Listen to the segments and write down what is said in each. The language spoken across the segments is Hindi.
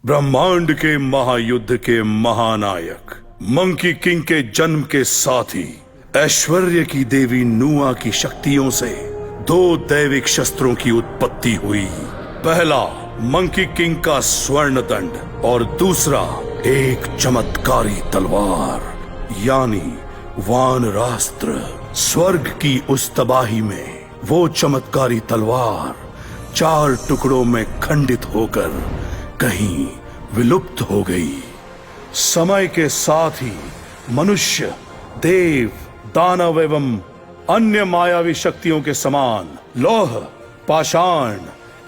ब्रह्मांड के महायुद्ध के महानायक मंकी किंग के जन्म के साथ ही ऐश्वर्य की देवी नुआ की शक्तियों से दो दैविक शस्त्रों की उत्पत्ति हुई। पहला मंकी किंग का स्वर्ण दंड और दूसरा एक चमत्कारी तलवार यानी वानरास्त्र। स्वर्ग की उस तबाही में वो चमत्कारी तलवार 4 टुकड़ों में खंडित होकर कहीं विलुप्त हो गई। समय के साथ ही मनुष्य, देव, दानव एवं अन्य मायावी शक्तियों के समान लौह, पाषाण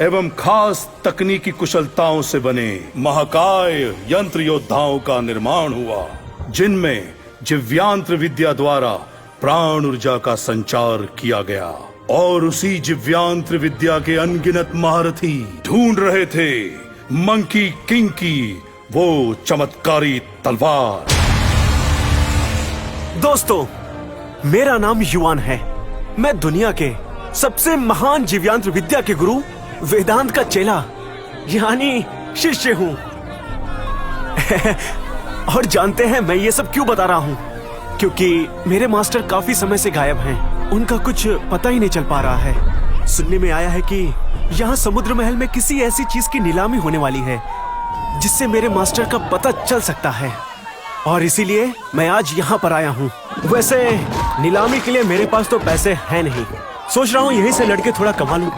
एवं खास तकनीकी कुशलताओं से बने महाकाय यंत्र योद्धाओं का निर्माण हुआ, जिनमें जिव्यांत्र विद्या द्वारा प्राण ऊर्जा का संचार किया गया। और उसी जिव्यांत्र विद्या के अनगिनत महारथी ढूंढ रहे थे मंकी किंग की वो चमत्कारी तलवार। दोस्तों, मेरा नाम युवान है। मैं दुनिया के सबसे महान जिव्यांत्र विद्या के गुरु वेदांत का चेला यानी शिष्य हूँ। और जानते हैं मैं ये सब क्यों बता रहा हूँ? क्योंकि मेरे मास्टर काफी समय से गायब हैं। उनका कुछ पता ही नहीं चल पा रहा है। सुनने में आया है कि यहाँ समुद्र महल में किसी ऐसी चीज की नीलामी होने वाली है जिससे मेरे मास्टर का पता चल सकता है, और इसीलिए मैं आज यहाँ पर आया हूँ। वैसे नीलामी के लिए मेरे पास तो पैसे हैं नहीं, सोच रहा हूँ यहीं से लड़के थोड़ा कमा लूं।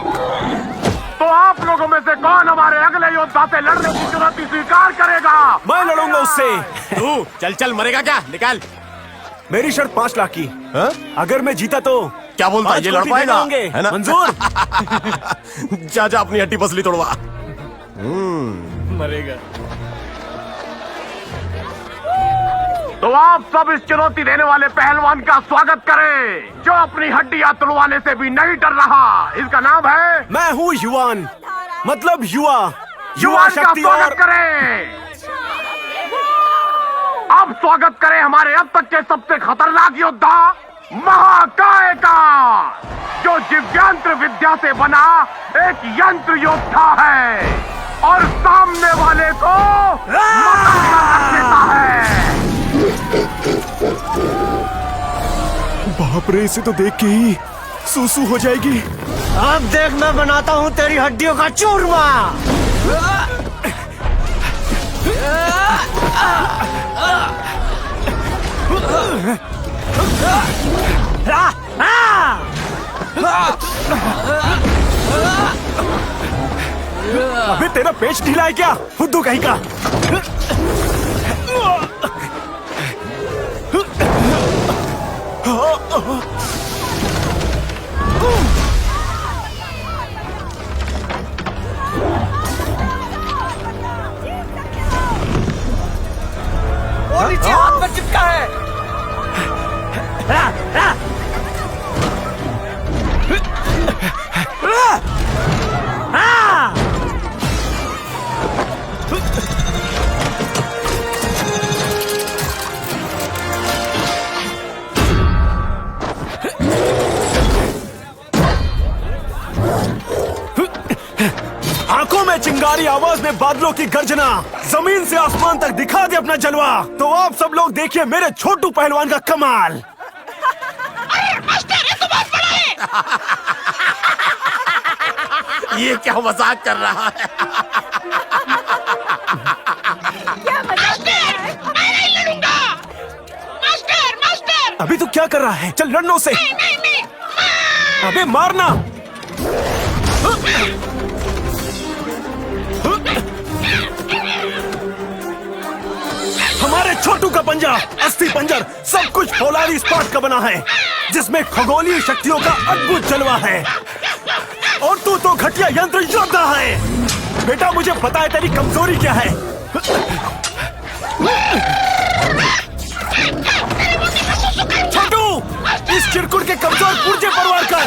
तो आप लोगों में से कौन हमारे अगले योद्धा से लड़ने की चुनौती स्वीकार करेगा? मैं लड़ूंगा उससे। तू चल चल, मरेगा क्या? निकाल। मेरी शर्त 5 लाख की। हा? अगर मैं जीता तो क्या बोलता है? ये लड़ पाएगा? है ना? मंजूर। जा जा अपनी हड्डी पसली तोड़वा। मरेगा। तो आप सब इस चुनौती देने वाले पहलवान का स्वागत करें, जो अपनी हड्डियां तुड़वाने से भी नहीं डर रहा। इसका नाम है, मैं हूँ युवान, मतलब युवा। युवान का स्वागत करें। अब स्वागत करें हमारे अब तक के सबसे खतरनाक योद्धा महाकाय का, जो दिव्यांत्र विद्या से बना एक यंत्र योद्धा है और सामने वाले को मक्का रख देता है। बाप रे, इसे तो देख के ही सूसू हो जाएगी। अब देख, मैं बनाता हूँ तेरी हड्डियों का चूरमा। अबे तेरा पेच ढीला है क्या, फुद्दू कहीं का? वो नीचे हाथ में चिपका है। आंखों में चिंगारी, आवाज में बादलों की गर्जना, जमीन से आसमान तक दिखा दे अपना जलवा। तो आप सब लोग देखिए मेरे छोटू पहलवान का कमाल। अरे मास्टर, ये तो बहुत बड़ा है। ये क्या मजाक कर रहा है? क्या मजाक है? मैं नहीं लड़ूंगा। Master, master. अभी तू क्या कर रहा है? चल लड़ने से। नहीं नहीं नहीं। अबे मारना। हमारे छोटू का पंजा, अस्थि पंजर, सब कुछ फौलादी इस्पात का बना है, जिसमें खगोलीय शक्तियों का अद्भुत जलवा है। और तू तो घटिया यंत्र योद्धा है। बेटा, मुझे पता है तेरी कमजोरी क्या है। छोटू, इस चिरकुट के कमजोर पुर्जे पर वार कर।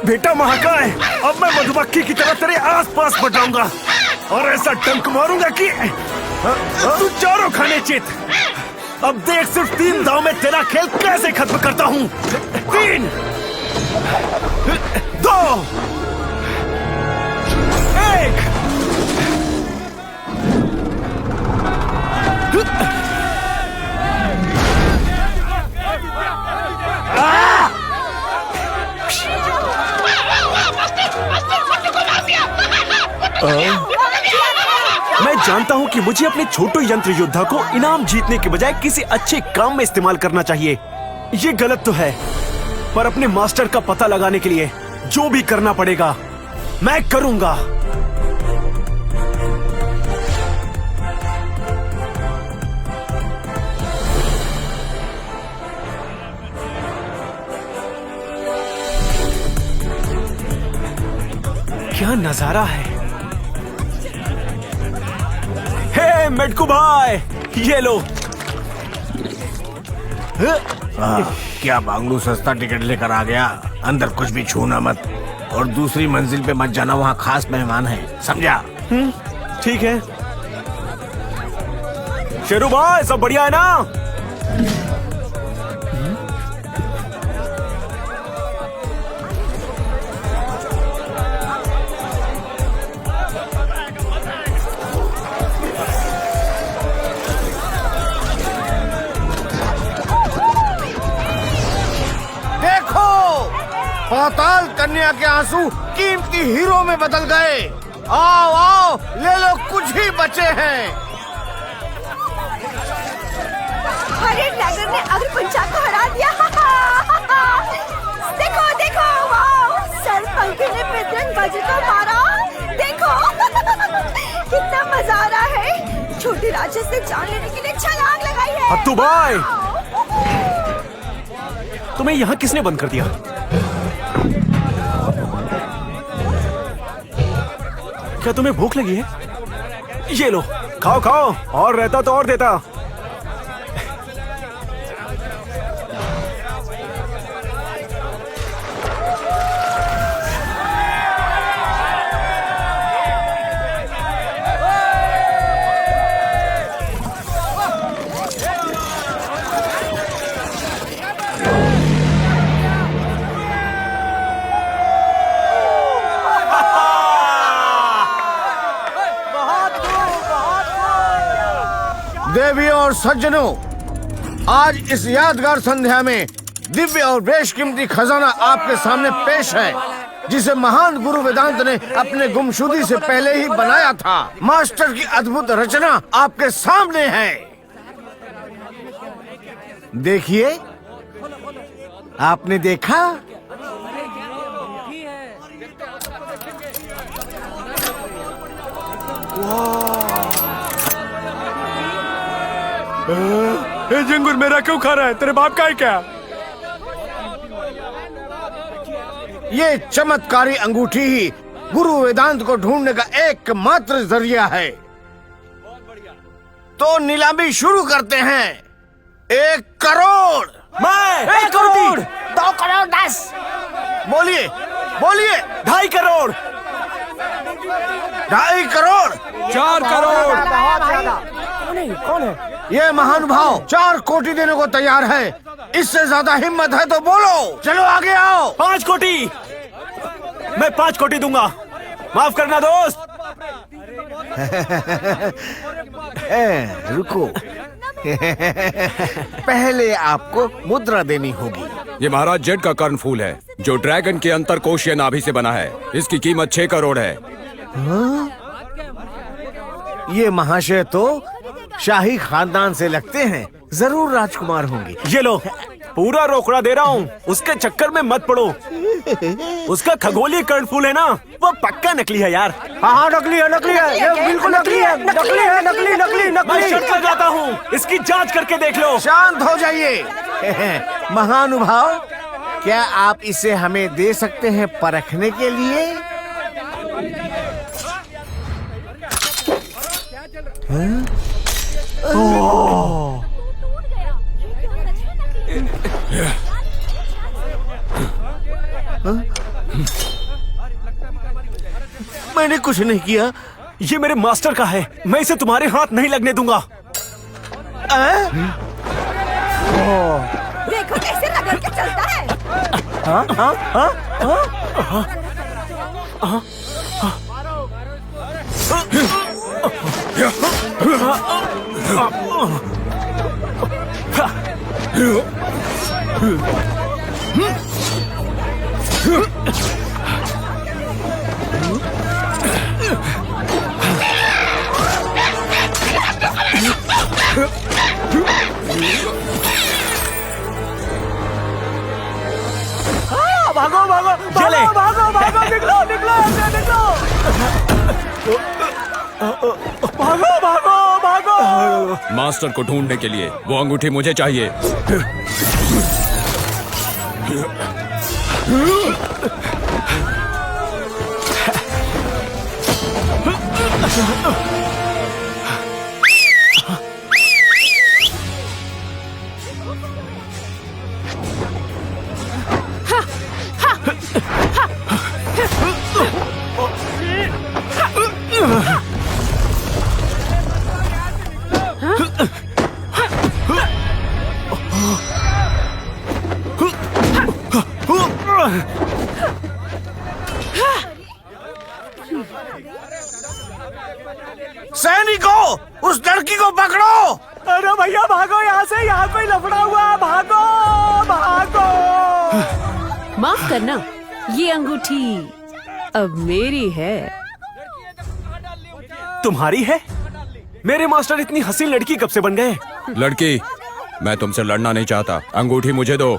बेटा महाकाय, अब मैं मधुमक्खी की तरह तेरे आसपास मंडराऊंगा और ऐसा डंक मारूंगा कि तू चारों खाने चित। अब देख सिर्फ 3 दांव में तेरा खेल कैसे खत्म करता हूं। 3, 2, 1। मैं जानता हूं कि मुझे अपने छोटे यंत्र योद्धा को इनाम जीतने के बजाय किसी अच्छे काम में इस्तेमाल करना चाहिए। ये गलत तो है, पर अपने मास्टर का पता लगाने के लिए जो भी करना पड़ेगा मैं करूंगा। क्या नजारा है। हे मेटकू भाई, ये लो। क्या बांगलू सस्ता टिकट लेकर आ गया। अंदर कुछ भी छूना मत और दूसरी मंजिल पे मत जाना, वहाँ खास मेहमान है, समझा? ठीक है। शेरू भाई, सब बढ़िया है ना? पाताल कन्या के आंसू कीमती हीरो में बदल गए। आओ आओ, ले लो, कुछ ही बचे हैं। अरे टाइगर ने अग्रपंचा को हरा दिया। देखो देखो, वाओ, सरपंखी ने बजरंग बाजी को मारा। देखो कितना मजा आ रहा है। छोटे राजा से जान लेने के लिए छलांग लगाई है। हत्तू भाई, तुम्हें यहाँ किसने बंद कर दिया? क्या तुम्हें भूख लगी है? ये लो, खाओ खाओ, और रहता तो और देता। देवियों और सज्जनों, आज इस यादगार संध्या में दिव्य और बेशकीमती खजाना आपके सामने पेश है, जिसे महान गुरु वेदांत ने अपने गुमशुदी से पहले ही बनाया था। मास्टर की अद्भुत रचना आपके सामने है। देखिए, आपने देखा? झिंगुर मेरा क्यों खा रहा है? तेरे बाप का है क्या? ये चमत्कारी अंगूठी ही गुरु वेदांत को ढूंढने का एकमात्र जरिया है। तो नीलामी शुरू करते हैं। 1 करोड़। मैं 1 करोड़, 2 करोड़ 10। बोलिए बोलिए। 2.5 करोड़, 2.5 करोड़, 4 करोड़। कौन है ये महानुभाव? 4 कोटि देने को तैयार है। इससे ज्यादा हिम्मत है तो बोलो। चलो आगे आओ। 5 कोटि। मैं 5 कोटि दूंगा। माफ करना दोस्त। रुको। पहले आपको मुद्रा देनी होगी। ये महाराज जेड का कर्णफूल है, जो ड्रैगन के अंतरकोशीय नाभि से बना है। इसकी कीमत 6 करोड़ है। ये महाशय तो शाही खानदान से लगते हैं, जरूर राजकुमार होंगे। ये लो, पूरा रोकड़ा दे रहा हूँ, उसके चक्कर में मत पड़ो। उसका खगोलीय कर्णफूल है ना, वो पक्का नकली है यार। हाँ नकली है, नकली है, ये बिल्कुल नकली है, नकली है, नकली नकली मैं नकली। शर्त लगाता हूँ, इसकी जांच करके देख लो। शांत हो जाइए। महानुभाव, क्या आप इसे हमें दे सकते हैं परखने के लिए? मैंने कुछ नहीं किया। ये मेरे मास्टर का है, मैं इसे तुम्हारे हाथ नहीं लगने दूंगा। देखो कैसे रगड़ के चलता है। भागो भागो भागो भागो भागो, निकलो निकलो निकलो, भागो भागो भागो। मास्टर को ढूंढने के लिए वो अंगूठी मुझे चाहिए। सैनिकों, उस लड़की को पकड़ो। अरे भैया भागो यहाँ से, यहाँ कोई लफड़ा हुआ है, भागो भागो। माफ करना, ये अंगूठी अब मेरी है। तुम्हारी है? मेरे मास्टर इतनी हसीन लड़की कब से बन गए? लड़की, मैं तुमसे लड़ना नहीं चाहता, अंगूठी मुझे दो।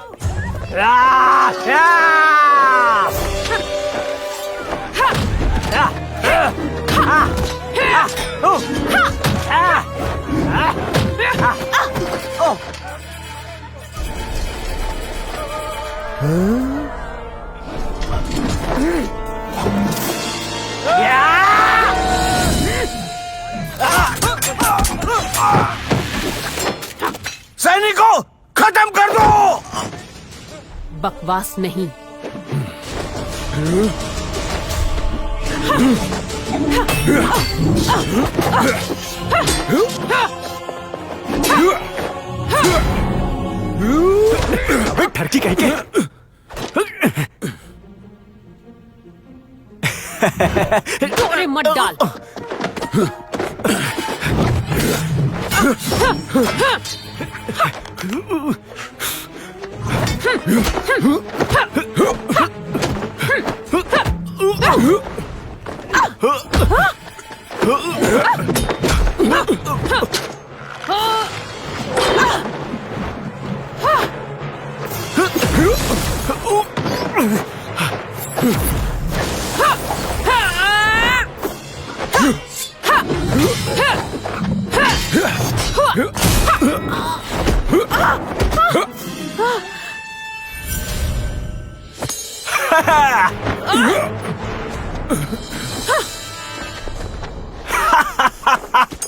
सैनिकों, खत्म कर दो। बकवास नहीं। ठरकी कह के। डोरे मत डाल।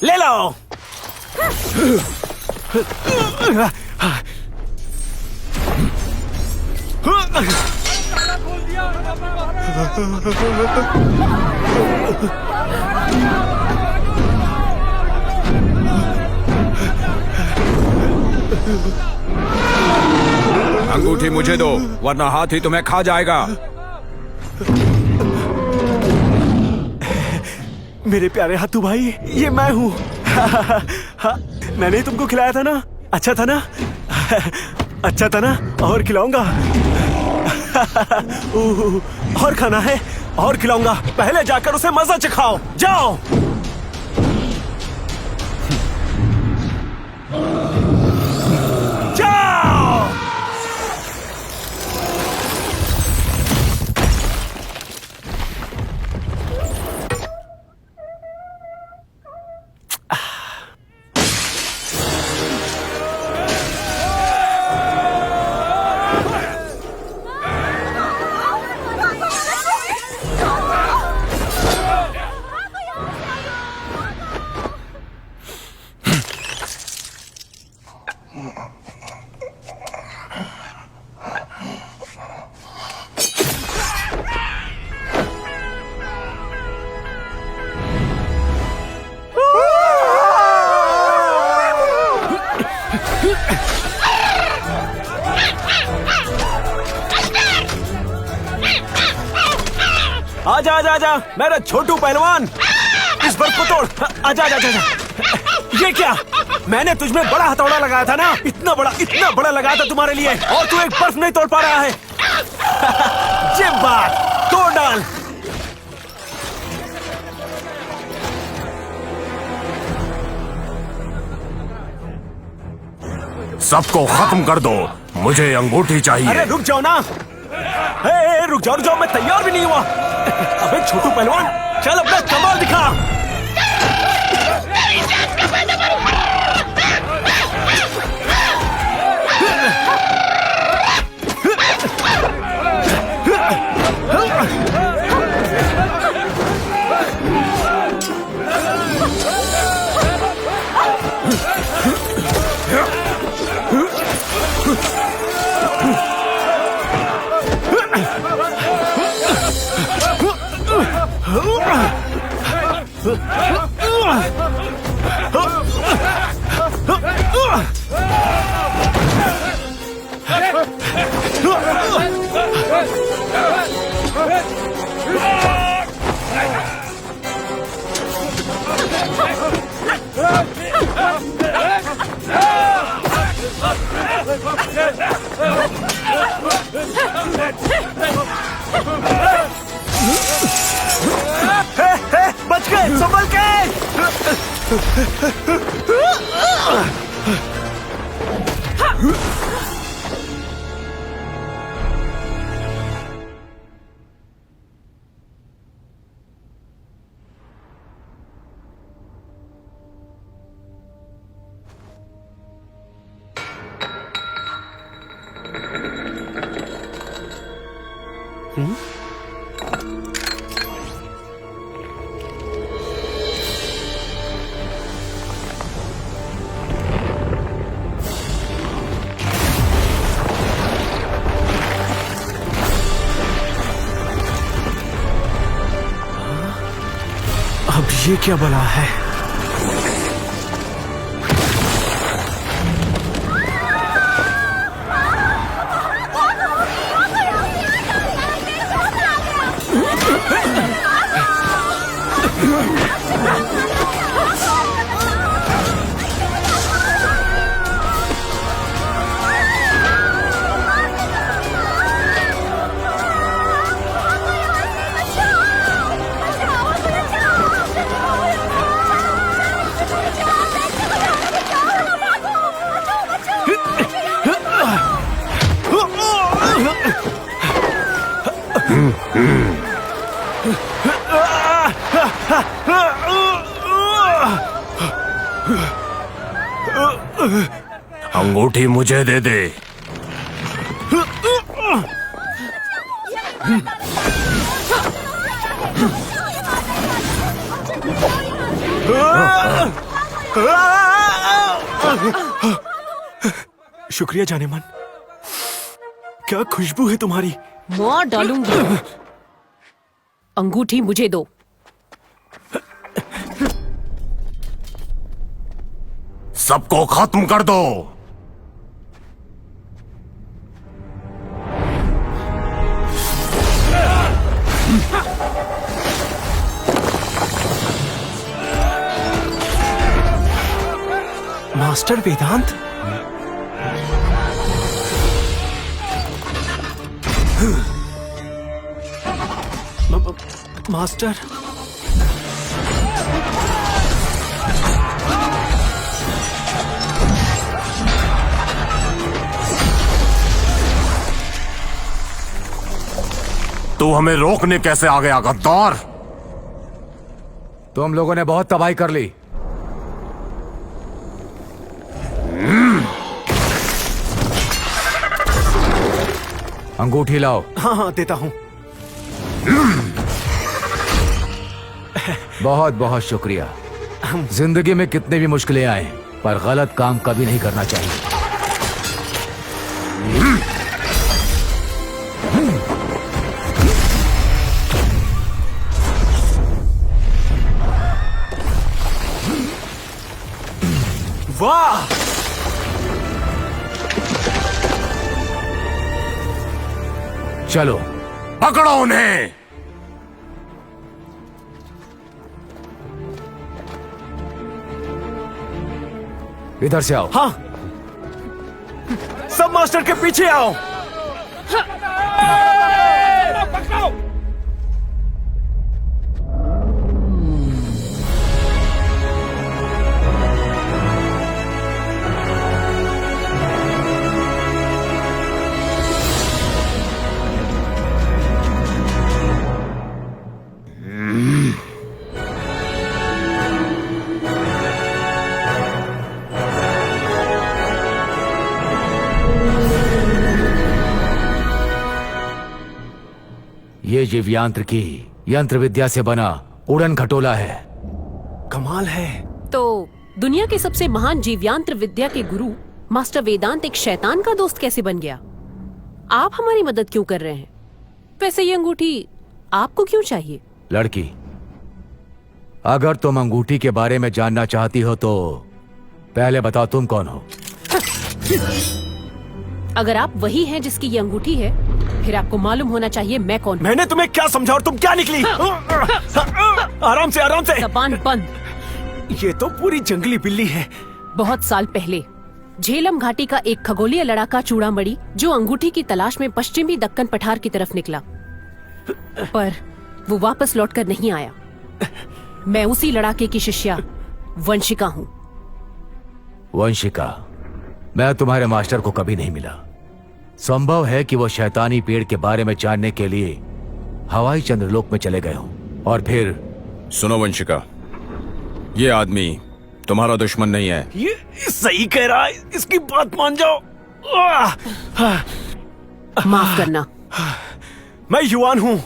ले लो। अंगूठी मुझे दो, वरना हाथी तुम्हें खा जाएगा। मेरे प्यारे हाथू भाई, ये मैं हूँ। मैंने ही तुमको खिलाया था ना, अच्छा था ना? अच्छा था ना? और खिलाऊंगा। और खाना है? और खिलाऊंगा। पहले जाकर उसे मजा चखाओ, जाओ। जाओ। आजा मेरा छोटू पहलवान, इस बर्फ को तोड़। आजा आजा आजा। ये क्या, मैंने तुझमें बड़ा हथौड़ा लगाया था ना, इतना बड़ा लगाया था तुम्हारे लिए, और तू एक बर्फ नहीं तोड़ पा रहा है। ये बात, तोड़ डाल। सबको खत्म कर दो, मुझे अंगूठी चाहिए। अरे रुक जाओ ना, रुक जाओ, मैं तैयार भी नहीं हुआ। अबे छोटू पहलवान, चल अपना कमाल दिखा। बच गए, संभल के। अब ये क्या बला है? अंगूठी मुझे दे दे। शुक्रिया जाने मन, क्या खुशबू है तुम्हारी। मार डालूंगी। अंगूठी मुझे दो। सबको खत्म कर दो। मास्टर वेदांत, मास्टर, तू हमें रोकने कैसे आ गया गद्दार? तुम लोगों ने बहुत तबाही कर ली। अंगूठी लाओ। हाँ हाँ देता हूं। बहुत बहुत शुक्रिया। जिंदगी में कितने भी मुश्किलें आए, पर गलत काम कभी नहीं करना चाहिए। वाह, चलो पकड़ो उन्हें। इधर से आओ। हाँ, सब मास्टर के पीछे आओ। ये जीवयांत्र की यंत्र विद्या से बना उड़न खटोला है। कमाल है। तो दुनिया के सबसे महान जीवयांत्र विद्या के गुरु मास्टर वेदांत एक शैतान का दोस्त कैसे बन गया? आप हमारी मदद क्यों कर रहे हैं? वैसे ये अंगूठी आपको क्यों चाहिए? लड़की, अगर तुम अंगूठी के बारे में जानना चाहती हो तो पहले बताओ तुम कौन हो। अगर आप वही हैं जिसकी ये अंगूठी है, फिर आपको मालूम होना चाहिए मैं कौन हूं। मैंने तुम्हें क्या समझा और तुम क्या निकली? आराम से, आराम से। जबान बंद। ये तो पूरी जंगली बिल्ली है। बहुत साल पहले झेलम घाटी का एक खगोलीय लड़ाका चूड़ामणि जो अंगूठी की तलाश में पश्चिमी दक्कन पठार की तरफ निकला, पर वो वापस लौटकर नहीं आया। मैं उसी लड़ाके की शिष्या वंशिका हूँ। वंशिका, मैं तुम्हारे मास्टर को कभी नहीं मिला। संभव है कि वो शैतानी पेड़ के बारे में जानने के लिए हवाई चंद्रलोक में चले गए हों और फिर। सुनो वंशिका, ये आदमी तुम्हारा दुश्मन नहीं है। ये सही कह रहा है, इसकी बात मान जाओ। माफ करना। मैं युवान हूँ।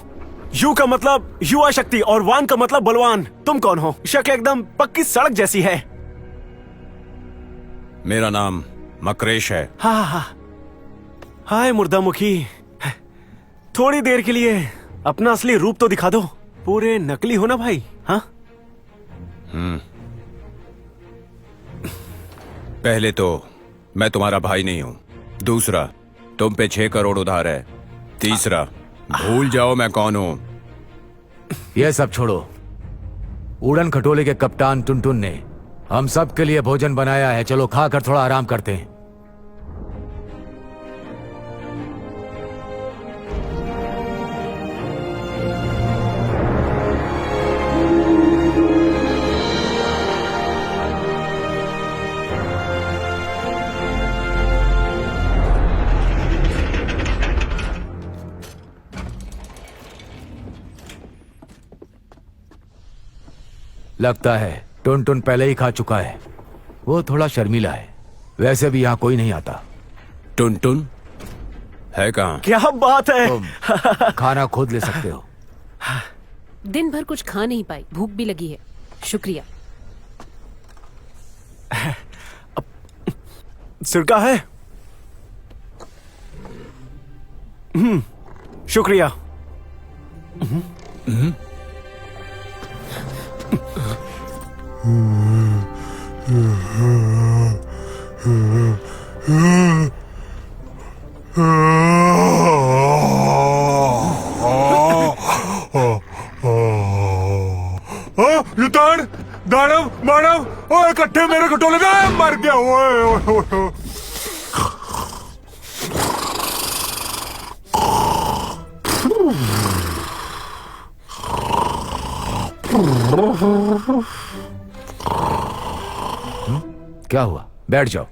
यू का मतलब युवा शक्ति और वान का मतलब बलवान। तुम कौन हो? शक्ल एकदम पक्की सड़क जैसी है। मेरा नाम मकरेश है। हाँ, हाय मुर्दामुखी, थोड़ी देर के लिए अपना असली रूप तो दिखा दो। पूरे नकली हो ना भाई? हाँ, पहले तो मैं तुम्हारा भाई नहीं हूँ। दूसरा, तुम पे 6 करोड़ उधार है। तीसरा, भूल जाओ मैं कौन हूँ। यह सब छोड़ो। उड़न खटोले के कप्तान टुनटुन ने हम सब के लिए भोजन बनाया है। चलो खाकर थोड़ा आराम करते हैं। लगता है टुनटुन पहले ही खा चुका है। वो थोड़ा शर्मीला है। वैसे भी यहाँ कोई नहीं आता। टुनटुन है कहाँ? क्या बात है। तुम खाना खुद ले सकते हो। दिन भर कुछ खा नहीं पाई, भूख भी लगी है। शुक्रिया। सिरका है? शुक्रिया। युद्धान, दानव, मानव, ओए इकट्ठे मेरे खटोले में मर गया। ओए ओए ओए। क्या हुआ? बैठ जाओ।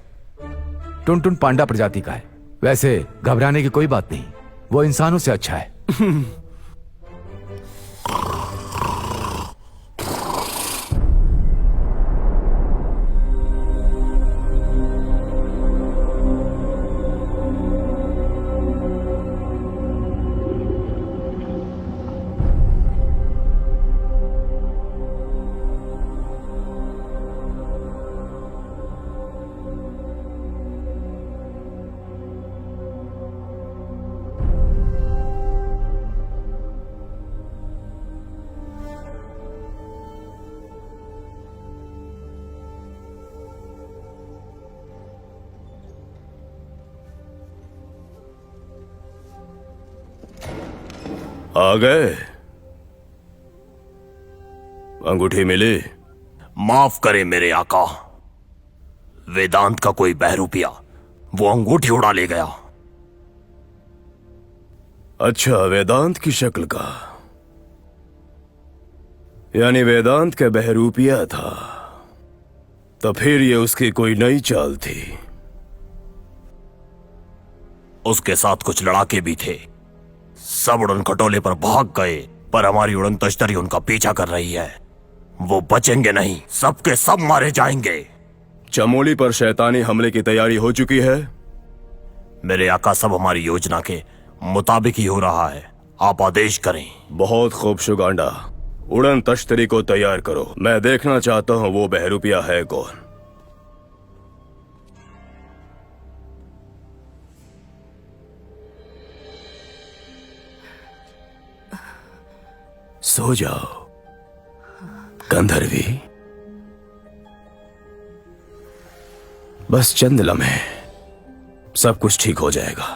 टुनटुन पांडा प्रजाति का है। वैसे घबराने की कोई बात नहीं, वो इंसानों से अच्छा है। आ गए? अंगूठी मिली? माफ करें मेरे आका, वेदांत का कोई बहरूपिया वो अंगूठी उड़ा ले गया। अच्छा, वेदांत की शक्ल का, यानी वेदांत का बहरूपिया था। तो फिर ये उसकी कोई नई चाल थी। उसके साथ कुछ लड़ाके भी थे, सब उड़न खटोले पर भाग गए, पर हमारी उड़न तश्तरी उनका पीछा कर रही है। वो बचेंगे नहीं, सबके सब मारे जाएंगे। चमोली पर शैतानी हमले की तैयारी हो चुकी है। मेरे आका, सब हमारी योजना के मुताबिक ही हो रहा है, आप आदेश करें। बहुत खूब शुगांडा, उड़न तश्तरी को तैयार करो। मैं देखना चाहता हूँ वो बहरूपिया है कौन। सो जाओ गंधर्वी, बस चंद लम्हे, सब कुछ ठीक हो जाएगा।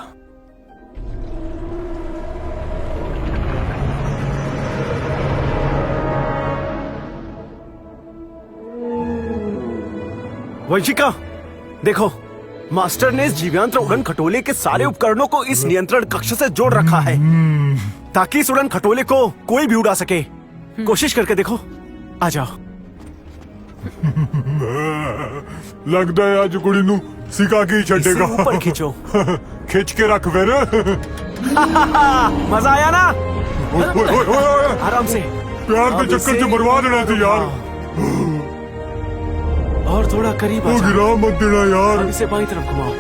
वंशिका, देखो, मास्टर ने इस जीव्यांत्र उड़न खटोले के सारे उपकरणों को इस नियंत्रण कक्ष से जोड़ रखा है ताकि इस उड़न खटोले को कोई भी उड़ा सके। कोशिश करके देखो, आ जाओ। लगता है आज कुड़ी नू सिखा के ही छड़ेगा। ऊपर खींचो। खींच के रख फिर। मजा आया ना? आराम से। प्यार के चक्कर से बर्बाद होना थी यार। और थोड़ा करीब आ जाओ। गिरा मत देना यार। अब इसे बाईं तरफ घुमाओ।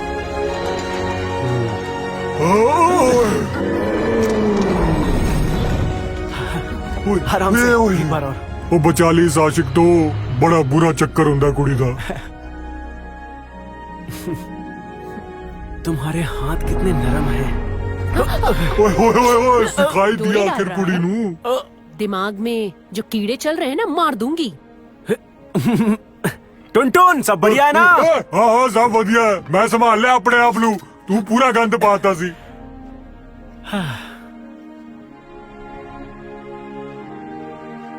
आराम से, एक बार और। वो बचा ली आशिक तो बड़ा बुरा चक्कर हुंदा कुड़ी दा। तुम्हारे हाथ कितने नरम हैं। ओए सिखाई दिया आखिर कुड़ी नू। दिमाग में जो कीड़े चल रहे हैं ना, मार दूंगी। टुनटुन, सब बढ़िया है ना? हाँ सब बढ़िया है। मैं संभाल लिया अपने आप लू, तू पूरा गंद पाता सी।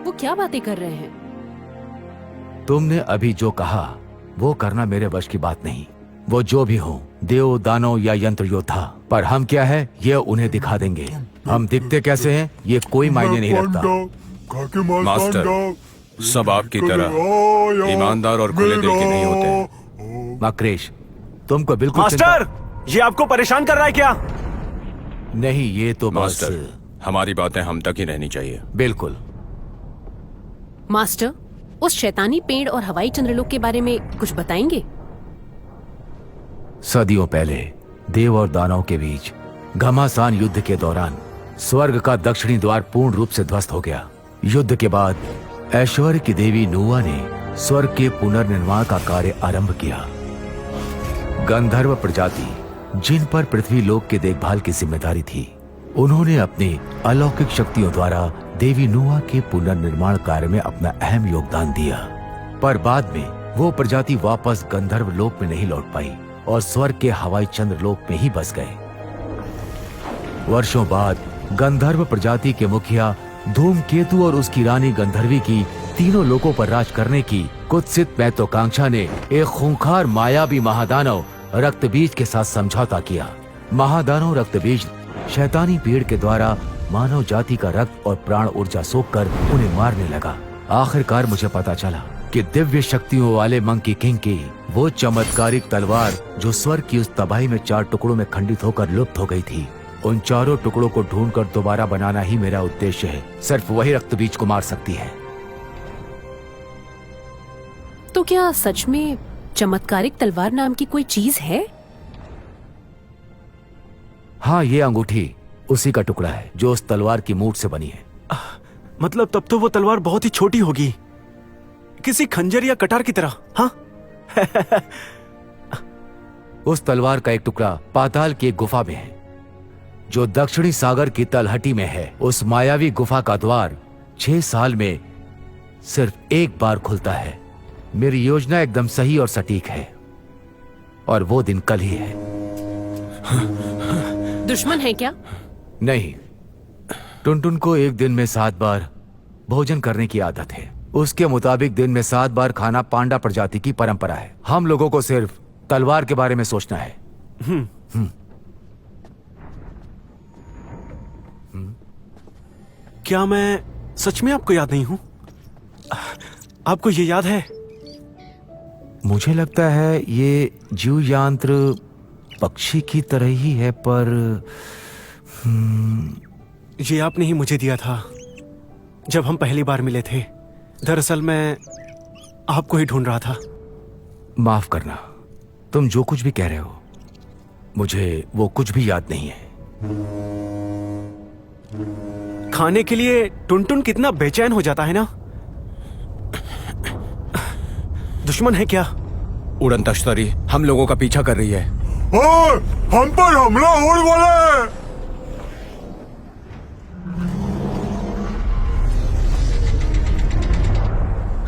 वो क्या बातें कर रहे हैं? तुमने अभी जो कहा वो करना मेरे वश की बात नहीं। वो जो भी हो, देव, दानव या यंत्र योद्धा, पर हम क्या है ये उन्हें दिखा देंगे। हम दिखते कैसे हैं ये कोई मायने नहीं रखता। मास्टर, सब आपकी तरह ईमानदार और खुले दिल के नहीं होते। मकरेश, तुमको बिल्कुल मास्टर, ये आपको परेशान कर रहा है क्या? नहीं, ये तो मास्टर, हमारी बातें हम तक ही रहनी चाहिए। बिल्कुल। मास्टर, उस शैतानी पेड़ और हवाई चंद्रलोक के बारे में कुछ बताएंगे? सदियों पहले देव और दानव के बीच घमासान युद्ध के दौरान स्वर्ग का दक्षिणी द्वार पूर्ण रूप से ध्वस्त हो गया। युद्ध के बाद ऐश्वर्य की देवी नुआ ने स्वर्ग के पुनर्निर्माण का कार्य आरंभ किया। गंधर्व प्रजाति, जिन पर पृथ्वी लोक के देखभाल की जिम्मेदारी थी, उन्होंने अपनी अलौकिक शक्तियों द्वारा देवी नुआ के पुनर्निर्माण कार्य में अपना अहम योगदान दिया। पर बाद में वो प्रजाति वापस गंधर्व लोक में नहीं लौट पाई और स्वर्ग के हवाई चंद्र लोक में ही बस गए। वर्षों बाद गंधर्व प्रजाति के मुखिया धूमकेतु और उसकी रानी गंधर्वी की तीनों लोकों पर राज करने की कुत्सित महत्वाकांक्षा ने एक खूंखार मायावी महादानव रक्तबीज के साथ समझौता किया। महादानव रक्तबीज शैतानी पेड़ के द्वारा मानव जाति का रक्त और प्राण ऊर्जा सोखकर उन्हें मारने लगा। आखिरकार मुझे पता चला कि दिव्य शक्तियों वाले मंकी किंग की वो चमत्कारिक तलवार जो स्वर्ग की उस तबाही में 4 टुकड़ों में खंडित होकर लुप्त हो गई थी, उन चारों टुकड़ों को ढूंढकर दोबारा बनाना ही मेरा उद्देश्य है। सिर्फ वही रक्तबीज को मार सकती है। तो क्या सच में चमत्कारिक तलवार नाम की कोई चीज है? हाँ, ये अंगूठी उसी का टुकड़ा है जो उस तलवार की मूठ से बनी है। मतलब तब तो वो तलवार बहुत ही छोटी होगी, किसी खंजर या कटार की तरह। हाँ। उस तलवार का एक टुकड़ा पाताल की एक गुफा में है जो दक्षिणी सागर की तलहटी में है। उस मायावी गुफा का द्वार 6 साल में सिर्फ एक बार खुलता है। मेरी योजना एकदम सही और सटीक है और वो दिन कल ही है। दुश्मन है क्या? नहीं, टुनटुन को एक दिन में 7 बार भोजन करने की आदत है। उसके मुताबिक दिन में 7 बार खाना पांडा प्रजाति की परंपरा है। हम लोगों को सिर्फ तलवार के बारे में सोचना है। क्या मैं सच में आपको याद नहीं हूं? आपको ये याद है? मुझे लगता है ये जीव यंत्र पक्षी की तरह ही है, पर ये आपने ही मुझे दिया था जब हम पहली बार मिले थे। दरअसल मैं आपको ही ढूंढ रहा था। माफ करना, तुम जो कुछ भी कह रहे हो मुझे वो कुछ भी याद नहीं है। खाने के लिए टुनटुन कितना बेचैन हो जाता है ना। दुश्मन है क्या? उड़न तश्तरी हम लोगों का पीछा कर रही है। ओए, हम पर हमला होने वाला है।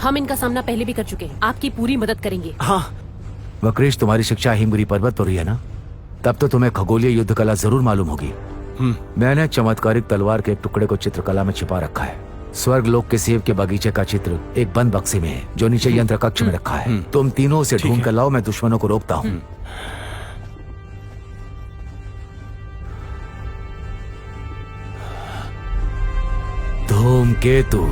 हम इनका सामना पहले भी कर चुके हैं, आपकी पूरी मदद करेंगे। हाँ। वक्रेश, तुम्हारी शिक्षा हिमगिरी पर्वत पर हुई है ना? तब तो तुम्हें खगोलीय युद्ध कला जरूर मालूम होगी। मैंने चमत्कारिक तलवार के एक टुकड़े को चित्रकला में छिपा रखा है। स्वर्ग लोक के सेब के बगीचे का चित्र एक बंद बक्से में है जो नीचे यंत्र कक्ष में रखा है। तुम तीनों उसे ढूंढ कर लाओ, मैं दुश्मनों को रोकता हूँ। धूमकेतु।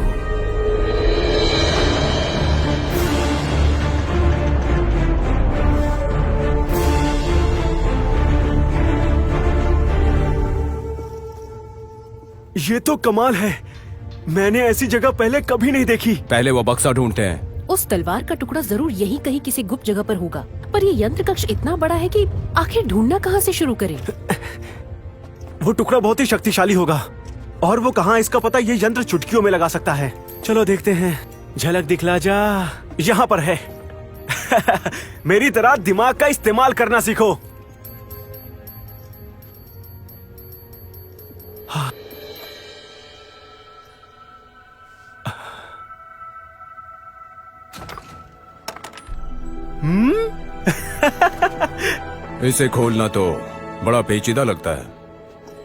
ये तो कमाल है, मैंने ऐसी जगह पहले कभी नहीं देखी। पहले वो बक्सा ढूंढते हैं। उस तलवार का टुकड़ा जरूर यहीं कहीं किसी गुप्त जगह पर होगा, पर ये यंत्र कक्ष इतना बड़ा है कि आखिर ढूंढना कहाँ से शुरू करें? वो टुकड़ा बहुत ही शक्तिशाली होगा, और वो कहाँ इसका पता ये यंत्र चुटकियों में लगा सकता है। चलो देखते हैं, झलक दिखला जा। यहाँ पर है। मेरी तरह दिमाग का इस्तेमाल करना सीखो। हाँ। इसे खोलना तो बड़ा पेचीदा लगता है।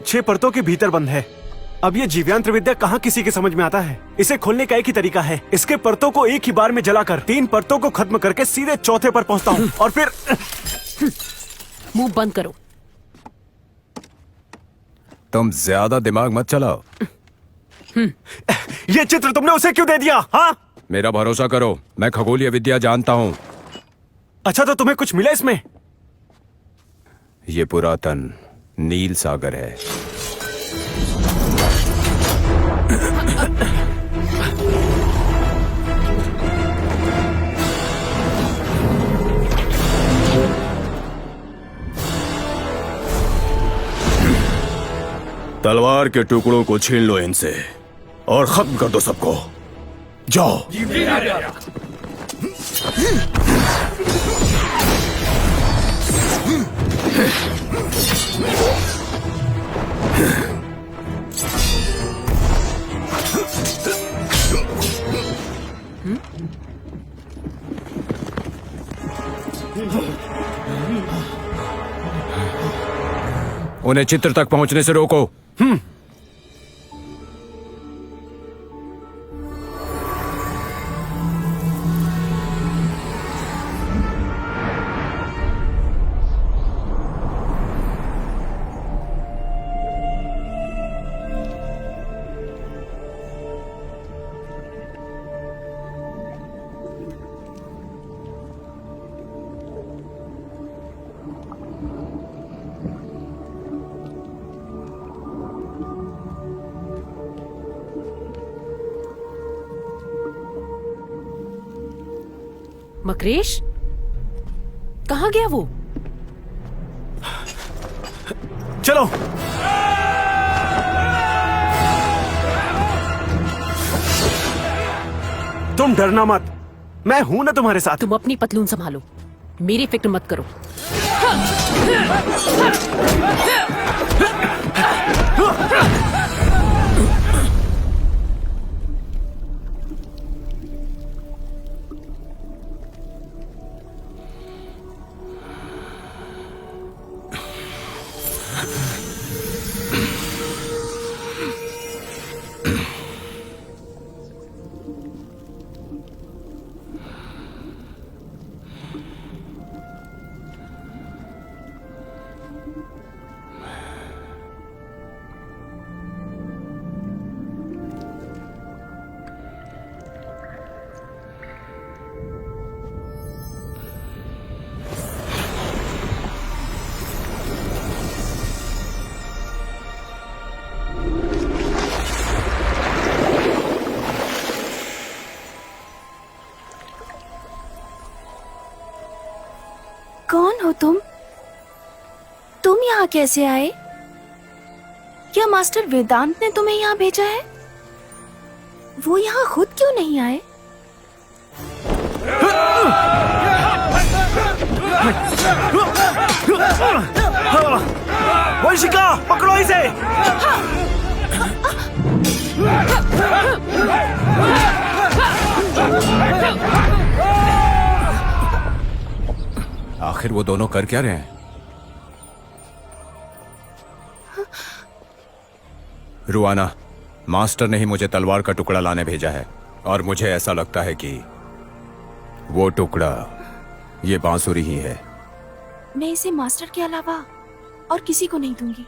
6 परतों के भीतर बंद है। अब ये जीवयंत्र विद्या कहाँ किसी के समझ में आता है? इसे खोलने का एक ही तरीका है, इसके परतों को एक ही बार में जलाकर 3 परतों को खत्म करके सीधे चौथे पर पहुंचता हूँ और फिर मुंह बंद करो। तुम ज्यादा दिमाग मत चलाओ। ये चित्र तुमने उसे क्यों दे दिया? हाँ, मेरा भरोसा करो, मैं खगोलीय विद्या जानता हूँ। अच्छा, तो तुम्हें कुछ मिला इसमें? ये पुरातन नील सागर है। तलवार के टुकड़ों को छीन लो इनसे और खत्म कर दो सबको। जाओ। उन्हें चित्र तक पहुंचने से रोको। मकरेश, कहाँ गया वो? चलो। तुम डरना मत, मैं हूं ना तुम्हारे साथ। तुम अपनी पतलून संभालो, मेरी फिक्र मत करो। हो तुम? तुम यहाँ कैसे आए? क्या मास्टर वेदांत ने तुम्हें यहाँ भेजा है? वो यहाँ खुद क्यों नहीं आए? वंशिका, पकड़ो इसे। आखिर वो दोनों कर क्या रहे हैं? रुआना, मास्टर ने ही मुझे तलवार का टुकड़ा लाने भेजा है और मुझे ऐसा लगता है कि वो टुकड़ा ये बांसुरी ही है। मैं इसे मास्टर के अलावा और किसी को नहीं दूंगी।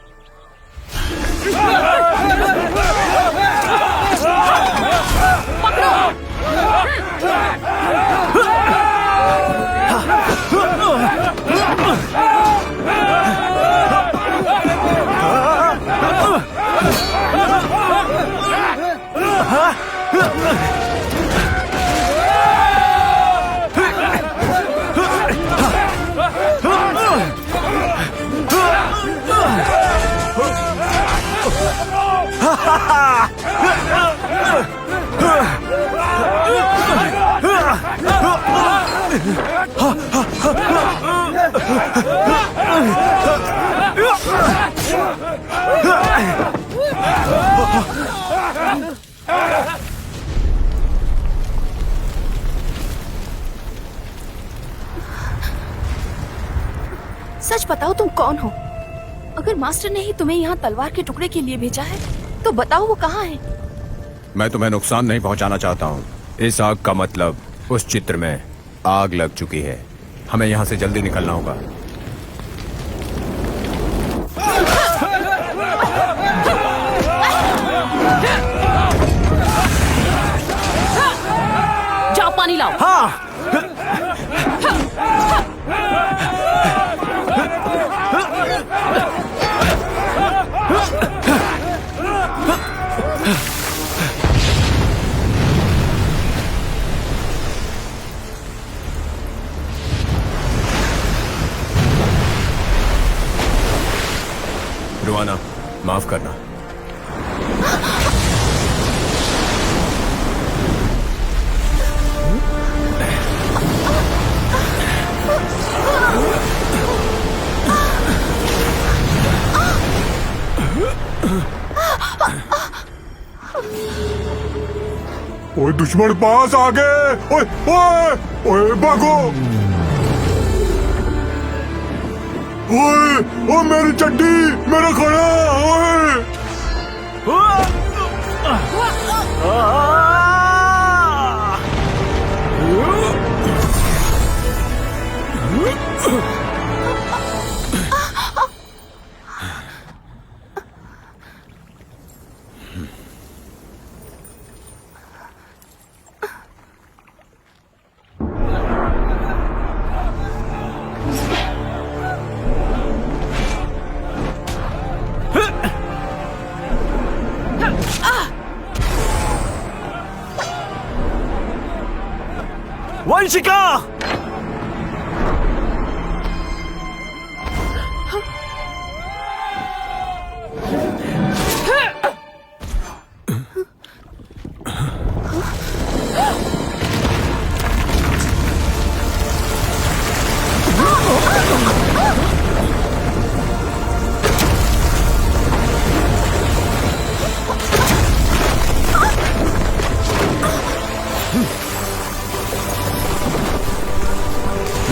सच बताओ तुम कौन हो? अगर मास्टर ने ही तुम्हें यहाँ तलवार के टुकड़े के लिए भेजा है तो बताओ वो कहाँ है? मैं तुम्हें नुकसान नहीं पहुंचाना चाहता हूँ। इस आग का मतलब उस चित्र में आग लग चुकी है। हमें यहाँ से जल्दी निकलना होगा। जाओ पानी लाओ। हाँ। रुआना, माफ करना। ओए दुश्मन पास आ गए। ओए ओए ओए भागो। ओए ओ मेरी चड्डी, मेरा खाना। ओए वंशिका!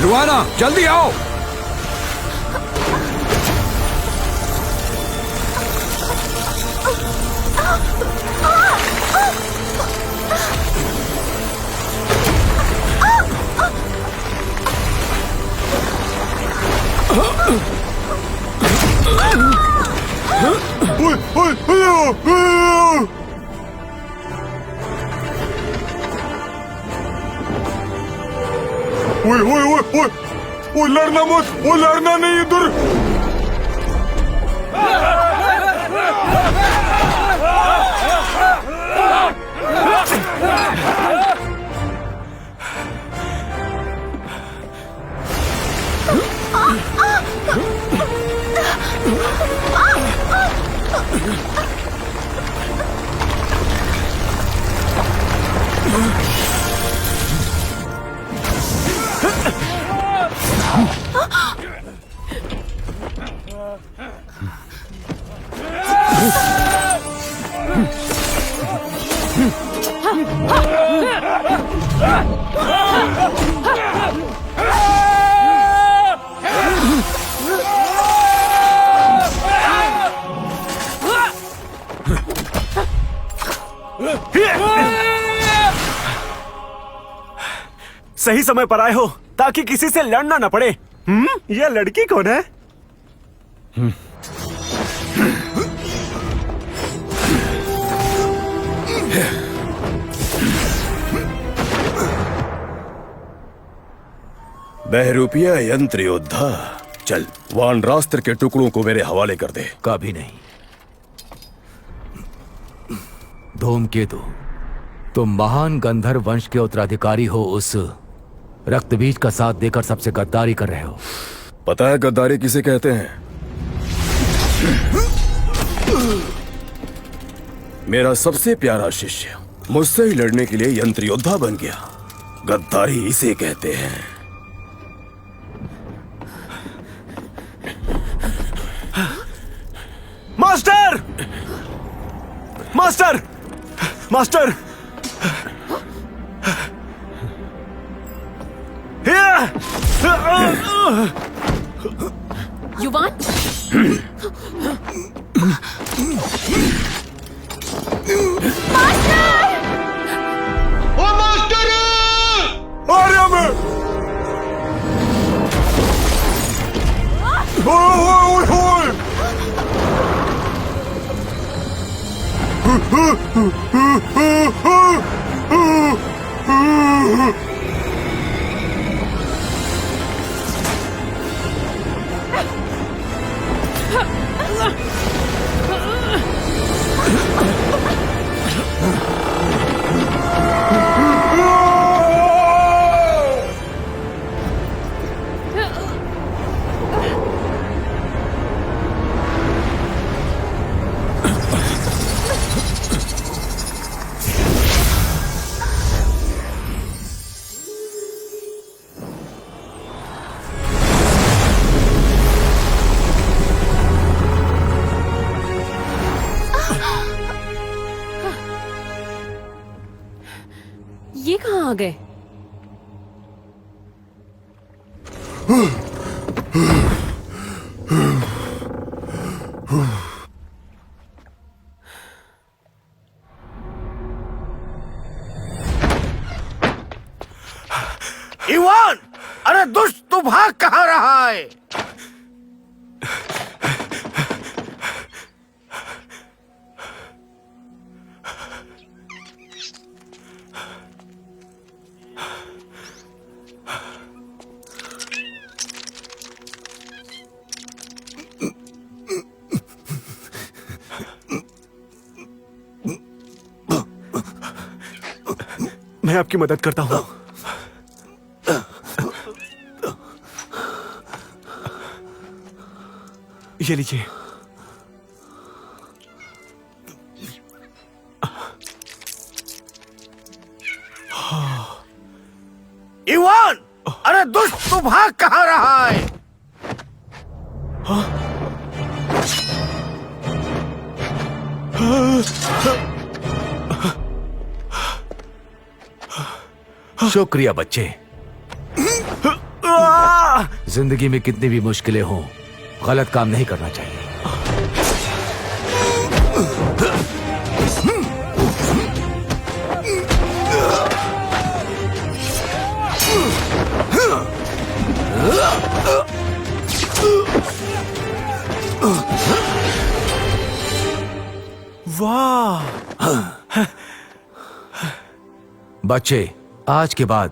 रुआना, जल्दी आओ। ओए ओए ओए ओए ओए लड़ना मत। वो लड़ना नहीं इधर। सही समय पर आए हो ताकि किसी से लड़ना न पड़े। यह लड़की कौन है? बहरूपिया यंत्र योद्धा, चल वानरास्त्र के टुकड़ों को मेरे हवाले कर दे। कभी नहीं। धूमकेतु, तुम महान गंधर्व वंश के उत्तराधिकारी हो, उस रक्तबीज का साथ देकर सबसे गद्दारी कर रहे हो। पता है गद्दारी किसे कहते हैं? मेरा सबसे प्यारा शिष्य मुझसे ही लड़ने के लिए यंत्र योद्धा बन गया। गद्दारी इसे कहते हैं। मास्टर! मास्टर! मास्टर! युवान! ओ मास्टर! आ रहा मैं। ओए! ये कहाँ आ गए? इवान! अरे दुष्ट, तू भाग कहाँ रहा है? मैं आपकी मदद करता हूं। ये लीजिए। इवान! अरे दुष्ट, तू भाग कहाँ रहा है? शुक्रिया बच्चे। जिंदगी में कितनी भी मुश्किलें हों, गलत काम नहीं करना चाहिए। वाह! बच्चे, आज के बाद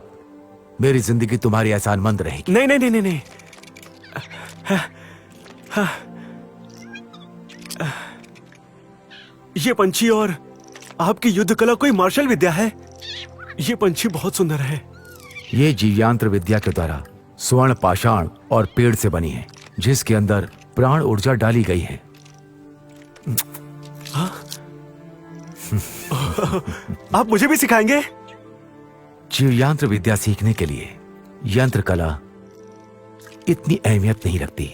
मेरी जिंदगी तुम्हारी एहसानमंद रहेगी। नहीं नहीं नहीं नहीं नहीं। ये पंछी और आपकी युद्ध कला कोई मार्शल विद्या है? ये पंछी बहुत सुंदर है। ये जीवयांत्र विद्या के द्वारा स्वर्ण पाषाण और पेड़ से बनी है, जिसके अंदर प्राण ऊर्जा डाली गई है। आप मुझे भी सिखाएंगे? जीवयंत्र विद्या सीखने के लिए यंत्र कला इतनी अहमियत नहीं रखती।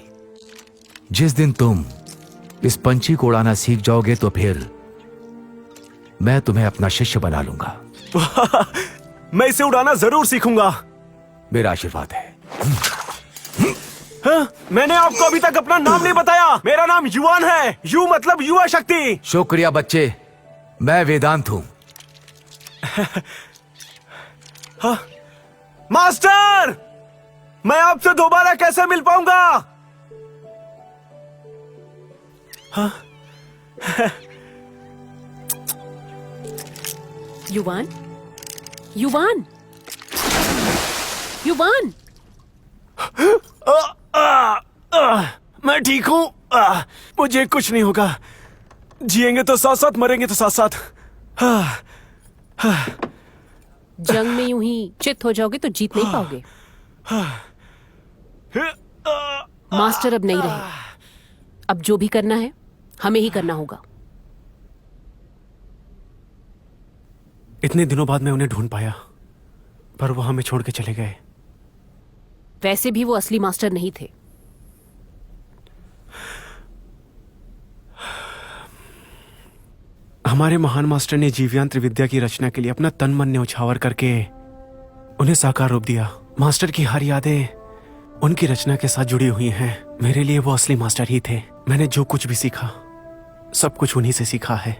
जिस दिन तुम इस पंछी को उड़ाना सीख जाओगे तो फिर मैं तुम्हें अपना शिष्य बना लूंगा। मैं इसे उड़ाना जरूर सीखूंगा। मेरा आशीर्वाद है। हाँ? मैंने आपको अभी तक अपना नाम नहीं बताया। मेरा नाम युवान है। यू मतलब युवा शक्ति। शुक्रिया बच्चे, मैं वेदांत हूं। हाँ? मास्टर, मैं आपसे दोबारा कैसे मिल पाऊंगा? हाँ? युवान, युवान, युवान। मैं ठीक हूँ। मुझे कुछ नहीं होगा। जिएंगे तो साथ साथ, मरेंगे तो साथ साथ। जंग में यूं ही चित हो जाओगे तो जीत नहीं पाओगे। मास्टर अब नहीं रहे। अब जो भी करना है हमें ही करना होगा। इतने दिनों बाद मैं उन्हें ढूंढ पाया, पर वो हमें छोड़ के चले गए। वैसे भी वो असली मास्टर नहीं थे। हमारे महान मास्टर ने जीवयंत्र विद्या की रचना के लिए अपना तन मन न्यौछावर करके उन्हें साकार रूप दिया। मास्टर की हर यादें उनकी रचना के साथ जुड़ी हुई हैं। मेरे लिए वो असली मास्टर ही थे। मैंने जो कुछ भी सीखा सब कुछ उन्हीं से सीखा है।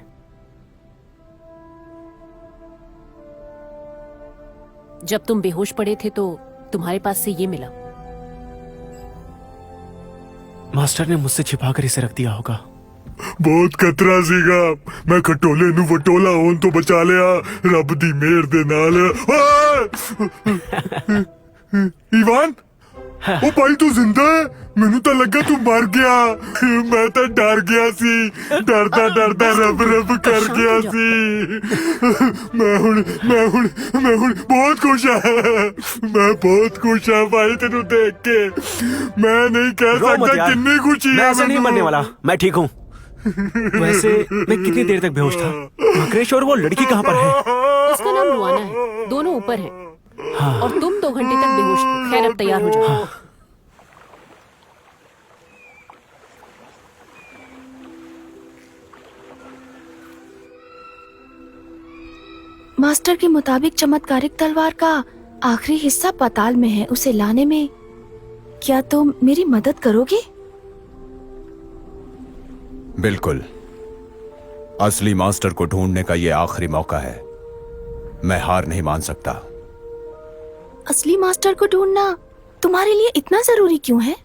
जब तुम बेहोश पड़े थे तो तुम्हारे पास से ये मिला। मास्टर ने मुझसे छिपाकर इसे रख दिया होगा। बहुत खतरा सीगा। मैं खटोले नु वटोला होन तो बचा लिया। रब दी मेहर दे नाल। ईवान, ओ भाई तू जिंदा है? मैनू तो लगा तू मर गया। मैं तो डर गया सी। डरदा डरदा रब रब कर गया सी। मैं हुण बहुत खुश है। मैं बहुत खुश है भाई तेनू देख के। मैं नहीं कह सकता कितनी खुशी है। मैं ऐसे नहीं मरने वाला। मैं ठीक हूँ। वैसे मैं कितनी देर तक बेहोश था? मकरेश और वो लड़की कहाँ पर है? उसका नाम रुआना है। दोनों ऊपर हैं। हाँ। और तुम 2 घंटे तक बेहोश थे। खैर अब तैयार हो जाओ। हाँ। मास्टर के मुताबिक चमत्कारिक तलवार का आखिरी हिस्सा पाताल में है। उसे लाने में क्या तुम मेरी मदद करोगे? बिल्कुल। असली मास्टर को ढूंढने का ये आखिरी मौका है। मैं हार नहीं मान सकता। असली मास्टर को ढूंढना तुम्हारे लिए इतना जरूरी क्यों है?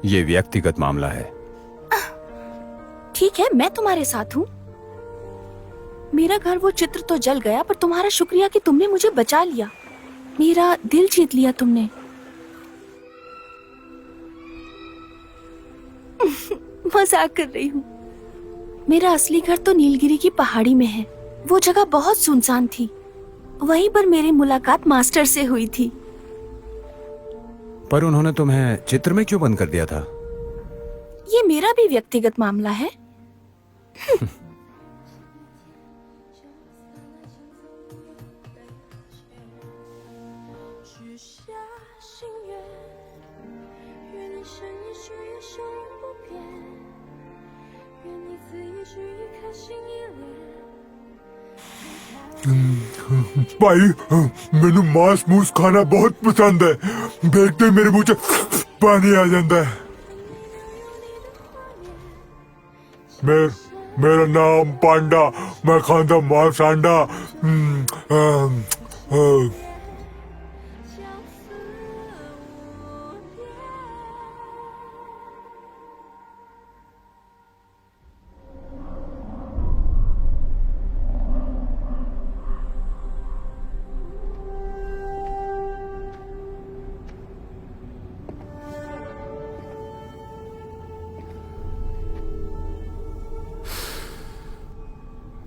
ये व्यक्तिगत मामला है। ठीक है, मैं तुम्हारे साथ हूँ। मेरा घर वो चित्र तो जल गया, पर तुम्हारा शुक्रिया कि तुमने मुझे बचा लिया। मेरा दिल जीत लिया तुमने। मजाक कर रही हूँ। मेरा असली घर तो नीलगिरी की पहाड़ी में है। वो जगह बहुत सुनसान थी। वहीं पर मेरी मुलाकात मास्टर से हुई थी। पर उन्होंने तुम्हें चित्र में क्यों बंद कर दिया था? ये मेरा भी व्यक्तिगत मामला है। भाई मैनू मांस मूस खाना बहुत पसंद है। देखते मेरे मुंह से पानी आ जाता है। मेरा नाम पांडा। मैं खाता मांस अंडा।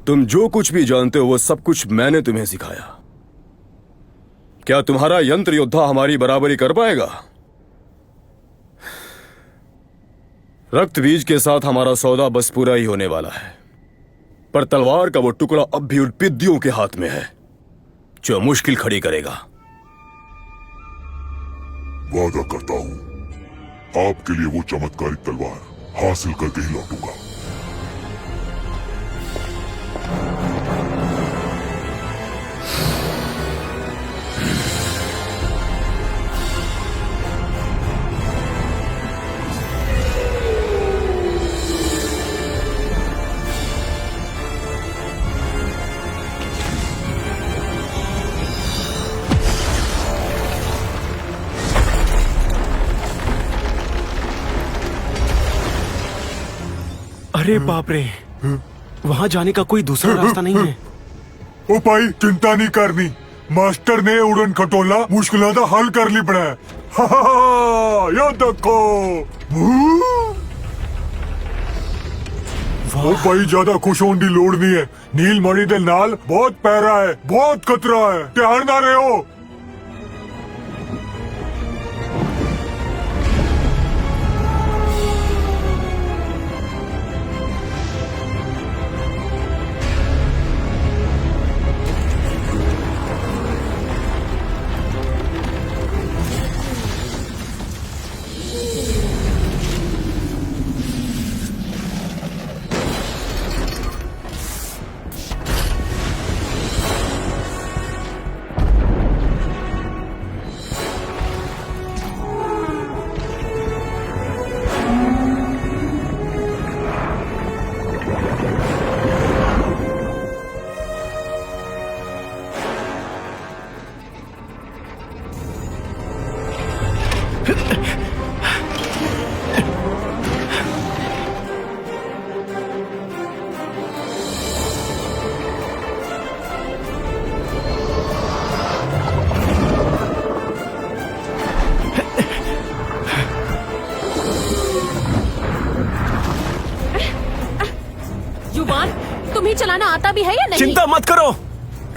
तुम जो कुछ भी जानते हो वो सब कुछ मैंने तुम्हें सिखाया। क्या तुम्हारा यंत्र योद्धा हमारी बराबरी कर पाएगा? रक्त बीज के साथ हमारा सौदा बस पूरा ही होने वाला है, पर तलवार का वो टुकड़ा अब भी उन पिद्दियों के हाथ में है जो मुश्किल खड़ी करेगा। वादा करता हूं आपके लिए वो चमत्कारी तलवार हासिल करके ही लौटूंगा। अरे बाप रे, वहां जाने का कोई दूसरा रास्ता नहीं है। ओ भाई चिंता नहीं करनी, मास्टर ने उड़न खटोला मुश्किलों का हल कर ली बड़ा। ये देखो ओ भाई, ज्यादा खुश होने की लोड़ नहीं है। नीलमणि दे नाल बहुत पैरा है, बहुत खतरा है, ध्यान ना रहो। युवान, तुम्हें चलाना आता भी है या नहीं? चिंता मत करो,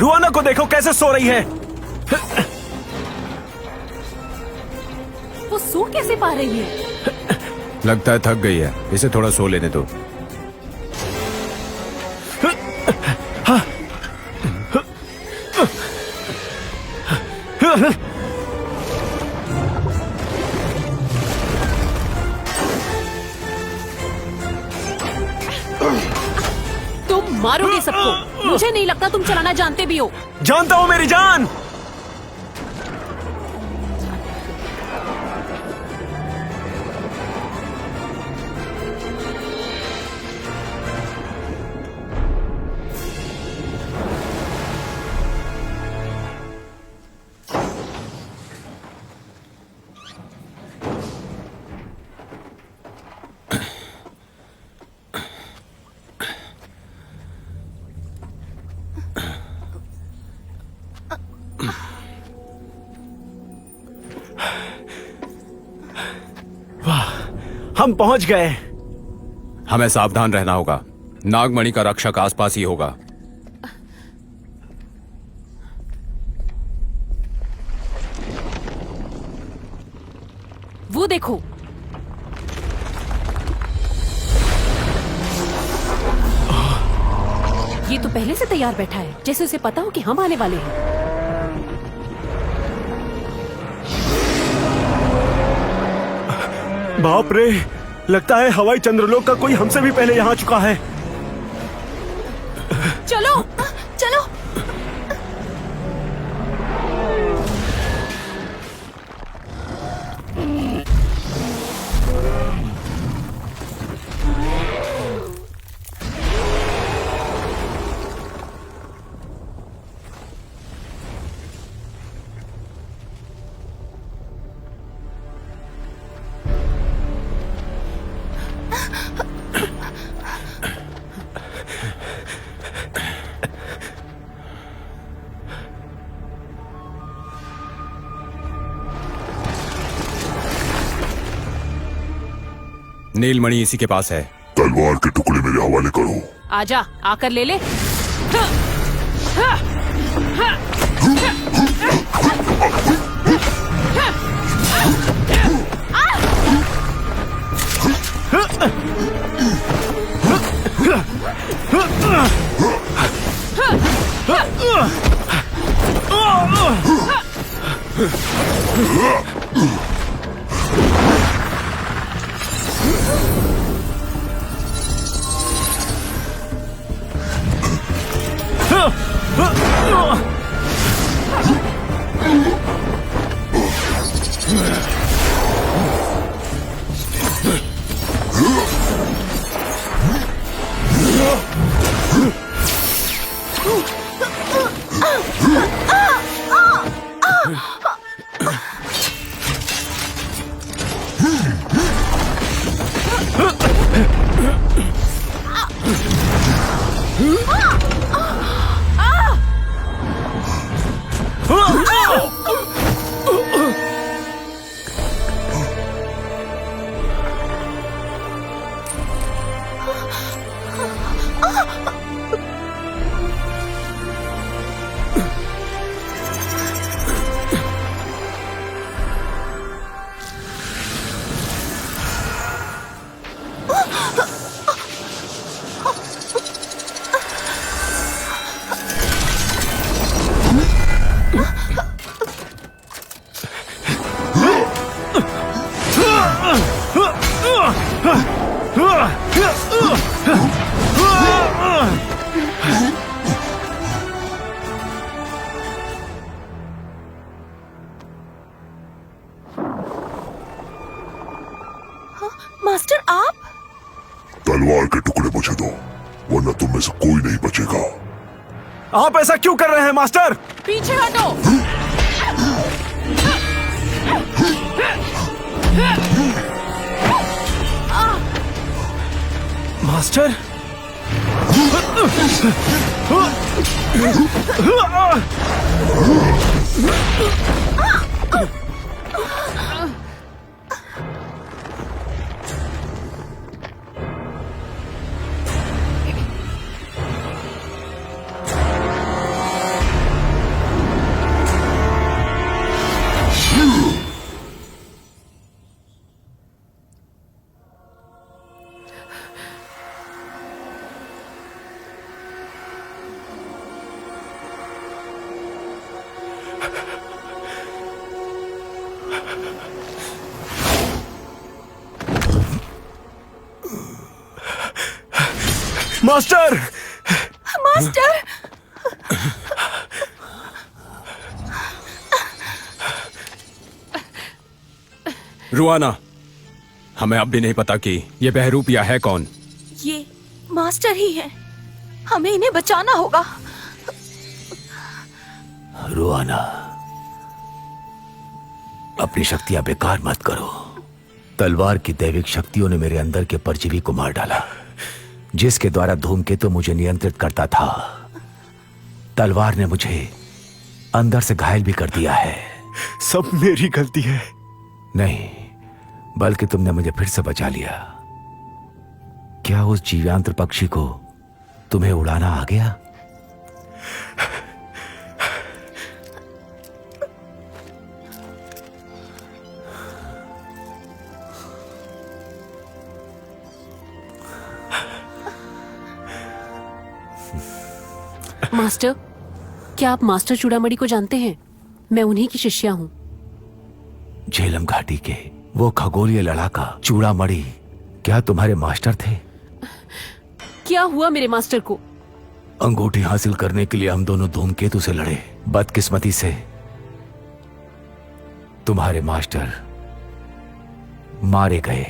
रुआना को देखो कैसे सो रही है। वो सो कैसे पा रही है? लगता है थक गई है, इसे थोड़ा सो लेने दो। तुम मारोगे सबको। मुझे नहीं लगता तुम चलाना जानते भी हो। जानता हूं मेरी जान। हम पहुंच गए। हमें सावधान रहना होगा, नागमणि का रक्षक आसपास ही होगा। वो देखो, ये तो पहले से तैयार बैठा है, जैसे उसे पता हो कि हम आने वाले हैं। बाप रे, लगता है हवाई चंद्रलोक का कोई हमसे भी पहले यहाँ चुका है। चलो चलो। नीलमणि इसी के पास है। तलवार के टुकड़े मेरे हवाले करो। आजा, आकर ले ले। मास्टर आप? तलवार के टुकड़े मुझे दो, वरना तुम में से कोई नहीं बचेगा। आप ऐसा क्यों कर रहे हैं मास्टर? पीछे हटो। मास्टर? मास्टर! मास्टर! रुआना, हमें अब भी नहीं पता कि ये बहरूपिया है कौन। ये मास्टर ही है, हमें इन्हें बचाना होगा। रुआना, अपनी शक्तियां बेकार मत करो। तलवार की दैविक शक्तियों ने मेरे अंदर के परजीवी को मार डाला, जिसके द्वारा धूमकेतु मुझे नियंत्रित करता था। तलवार ने मुझे अंदर से घायल भी कर दिया है। सब मेरी गलती है। नहीं, बल्कि तुमने मुझे फिर से बचा लिया। क्या उस जीवांतर पक्षी को तुम्हें उड़ाना आ गया? मास्टर, क्या आप मास्टर चूड़ामणि को जानते हैं? मैं उन्हीं की शिष्या हूँ। झेलम घाटी के वो खगोलीय लड़ाका चूड़ामणि क्या तुम्हारे मास्टर थे? क्या हुआ मेरे मास्टर को? अंगूठी हासिल करने के लिए हम दोनों धूमकेतु से लड़े। बदकिस्मती से तुम्हारे मास्टर मारे गए।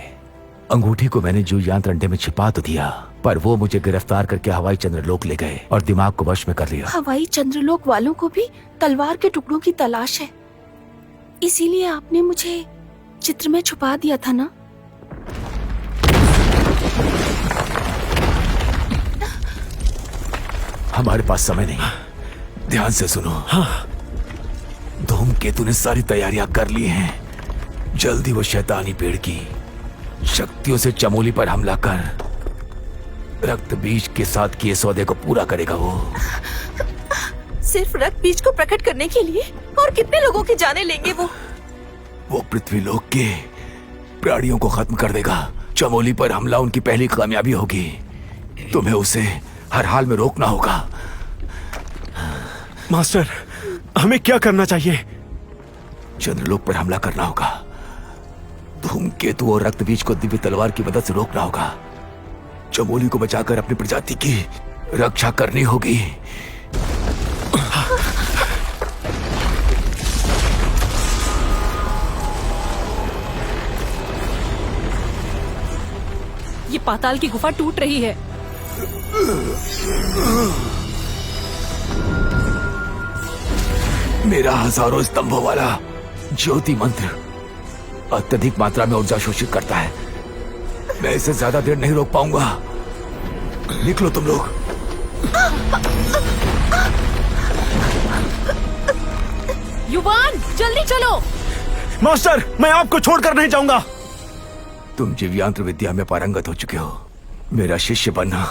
अंगूठी को मैंने जू यंत्र अंडे में छिपा तो दिया, पर वो मुझे गिरफ्तार करके हवाई चंद्रलोक ले गए और दिमाग को वश में कर लिया। हवाई चंद्रलोक वालों को भी तलवार के टुकड़ों की तलाश है, इसीलिए आपने मुझे चित्र में छुपा दिया था ना? हमारे पास समय नहीं, ध्यान से सुनो। हाँ। धूमकेतु ने सारी तैयारियां कर ली हैं। जल्दी वो शैतानी पेड़ की शक्तियों से चमोली पर हमला कर रक्त बीज के साथ किए सौदे को पूरा करेगा। वो सिर्फ रक्त बीज को प्रकट करने के लिए? और कितने लोगों की जानें लेंगे वो पृथ्वी लोक के प्राणियों को खत्म कर देगा। चमोली पर हमला उनकी पहली कामयाबी होगी। तुम्हें उसे हर हाल में रोकना होगा। मास्टर, हमें क्या करना चाहिए? चंद्रलोक पर हमला करना होगा। धूमकेतु और रक्तबीज को दिव्य तलवार की मदद से रोकना होगा। चमोली को बचाकर अपनी प्रजाति की रक्षा करनी होगी। ये पाताल की गुफा टूट रही है। मेरा हजारों स्तंभों वाला ज्योति मंत्र अत्यधिक मात्रा में ऊर्जा शोषित करता है। मैं इसे ज्यादा देर नहीं रोक पाऊंगा। निकलो तुम लोग। युवान, जल्दी चलो। मास्टर, मैं आपको छोड़कर नहीं जाऊंगा। तुम दिव्यांत्र विद्या में पारंगत हो चुके हो। मेरा शिष्य बनना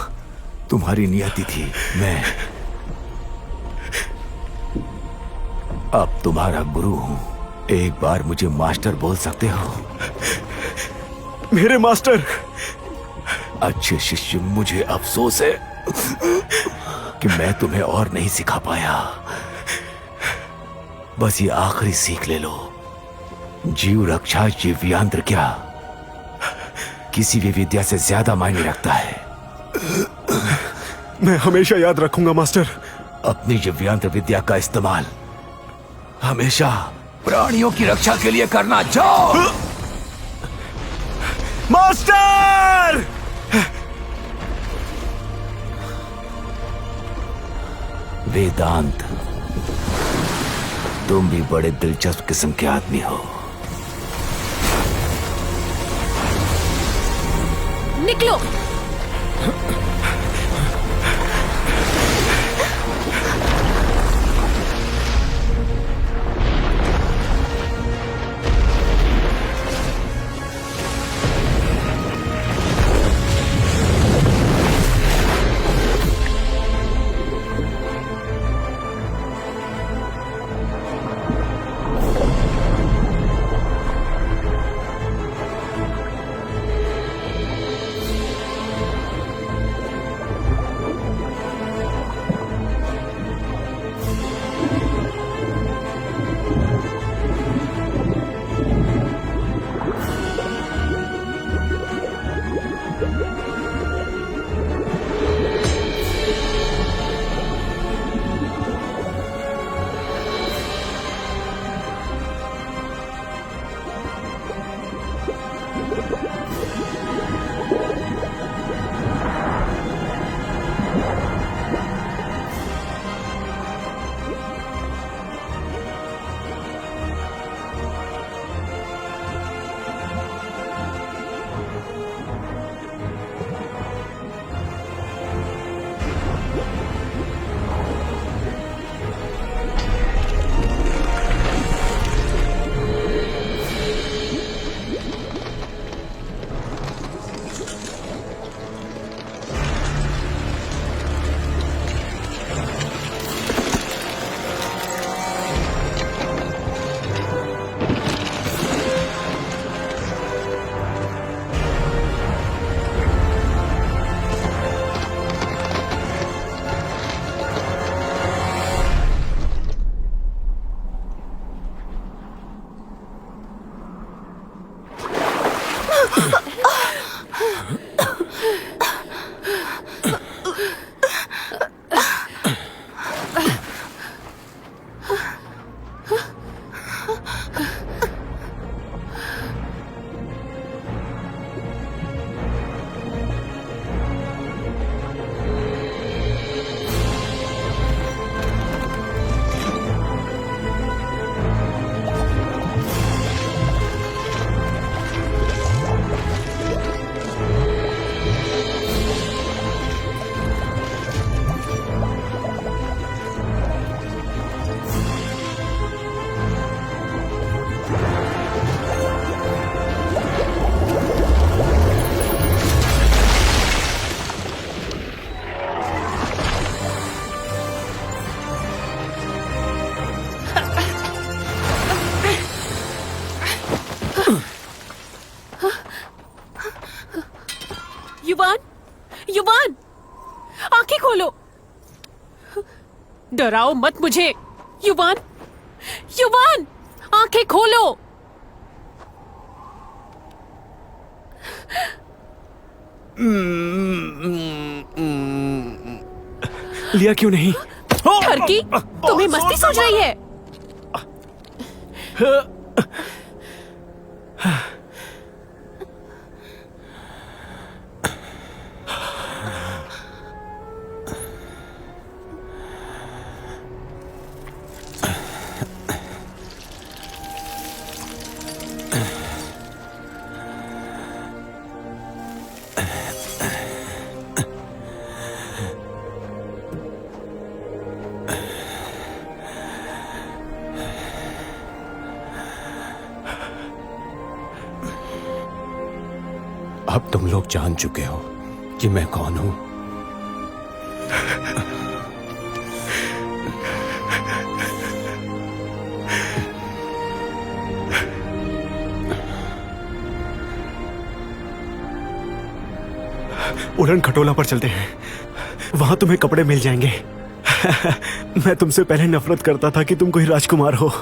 तुम्हारी नियति थी। मैं अब तुम्हारा गुरु हूं। एक बार मुझे मास्टर बोल सकते हो? मेरे मास्टर। अच्छे शिष्य, मुझे अफसोस है कि मैं तुम्हें और नहीं सिखा पाया। बस ये आखिरी सीख ले लो। जीव रक्षा दिव्यांत्र क्या किसी भी विद्या से ज्यादा मायने रखता है। मैं हमेशा याद रखूंगा मास्टर। अपनी दिव्यांत्र विद्या का इस्तेमाल हमेशा प्राणियों की रक्षा के लिए करना। जाओ। मास्टर! वेदांत, तुम भी बड़े दिलचस्प किस्म के आदमी हो। निकलो। युवान, युवान, आंखें खोलो। डराओ मत मुझे। युवान, युवान, आंखें आंखें खोलो। लिया क्यों नहीं? ठरकी, तुम्हें मस्ती सूझ रही है? अब तुम लोग जान चुके हो कि मैं कौन हूं। उड़न खटोला पर चलते हैं, वहां तुम्हें कपड़े मिल जाएंगे। मैं तुमसे पहले नफरत करता था कि तुम कोई राजकुमार हो।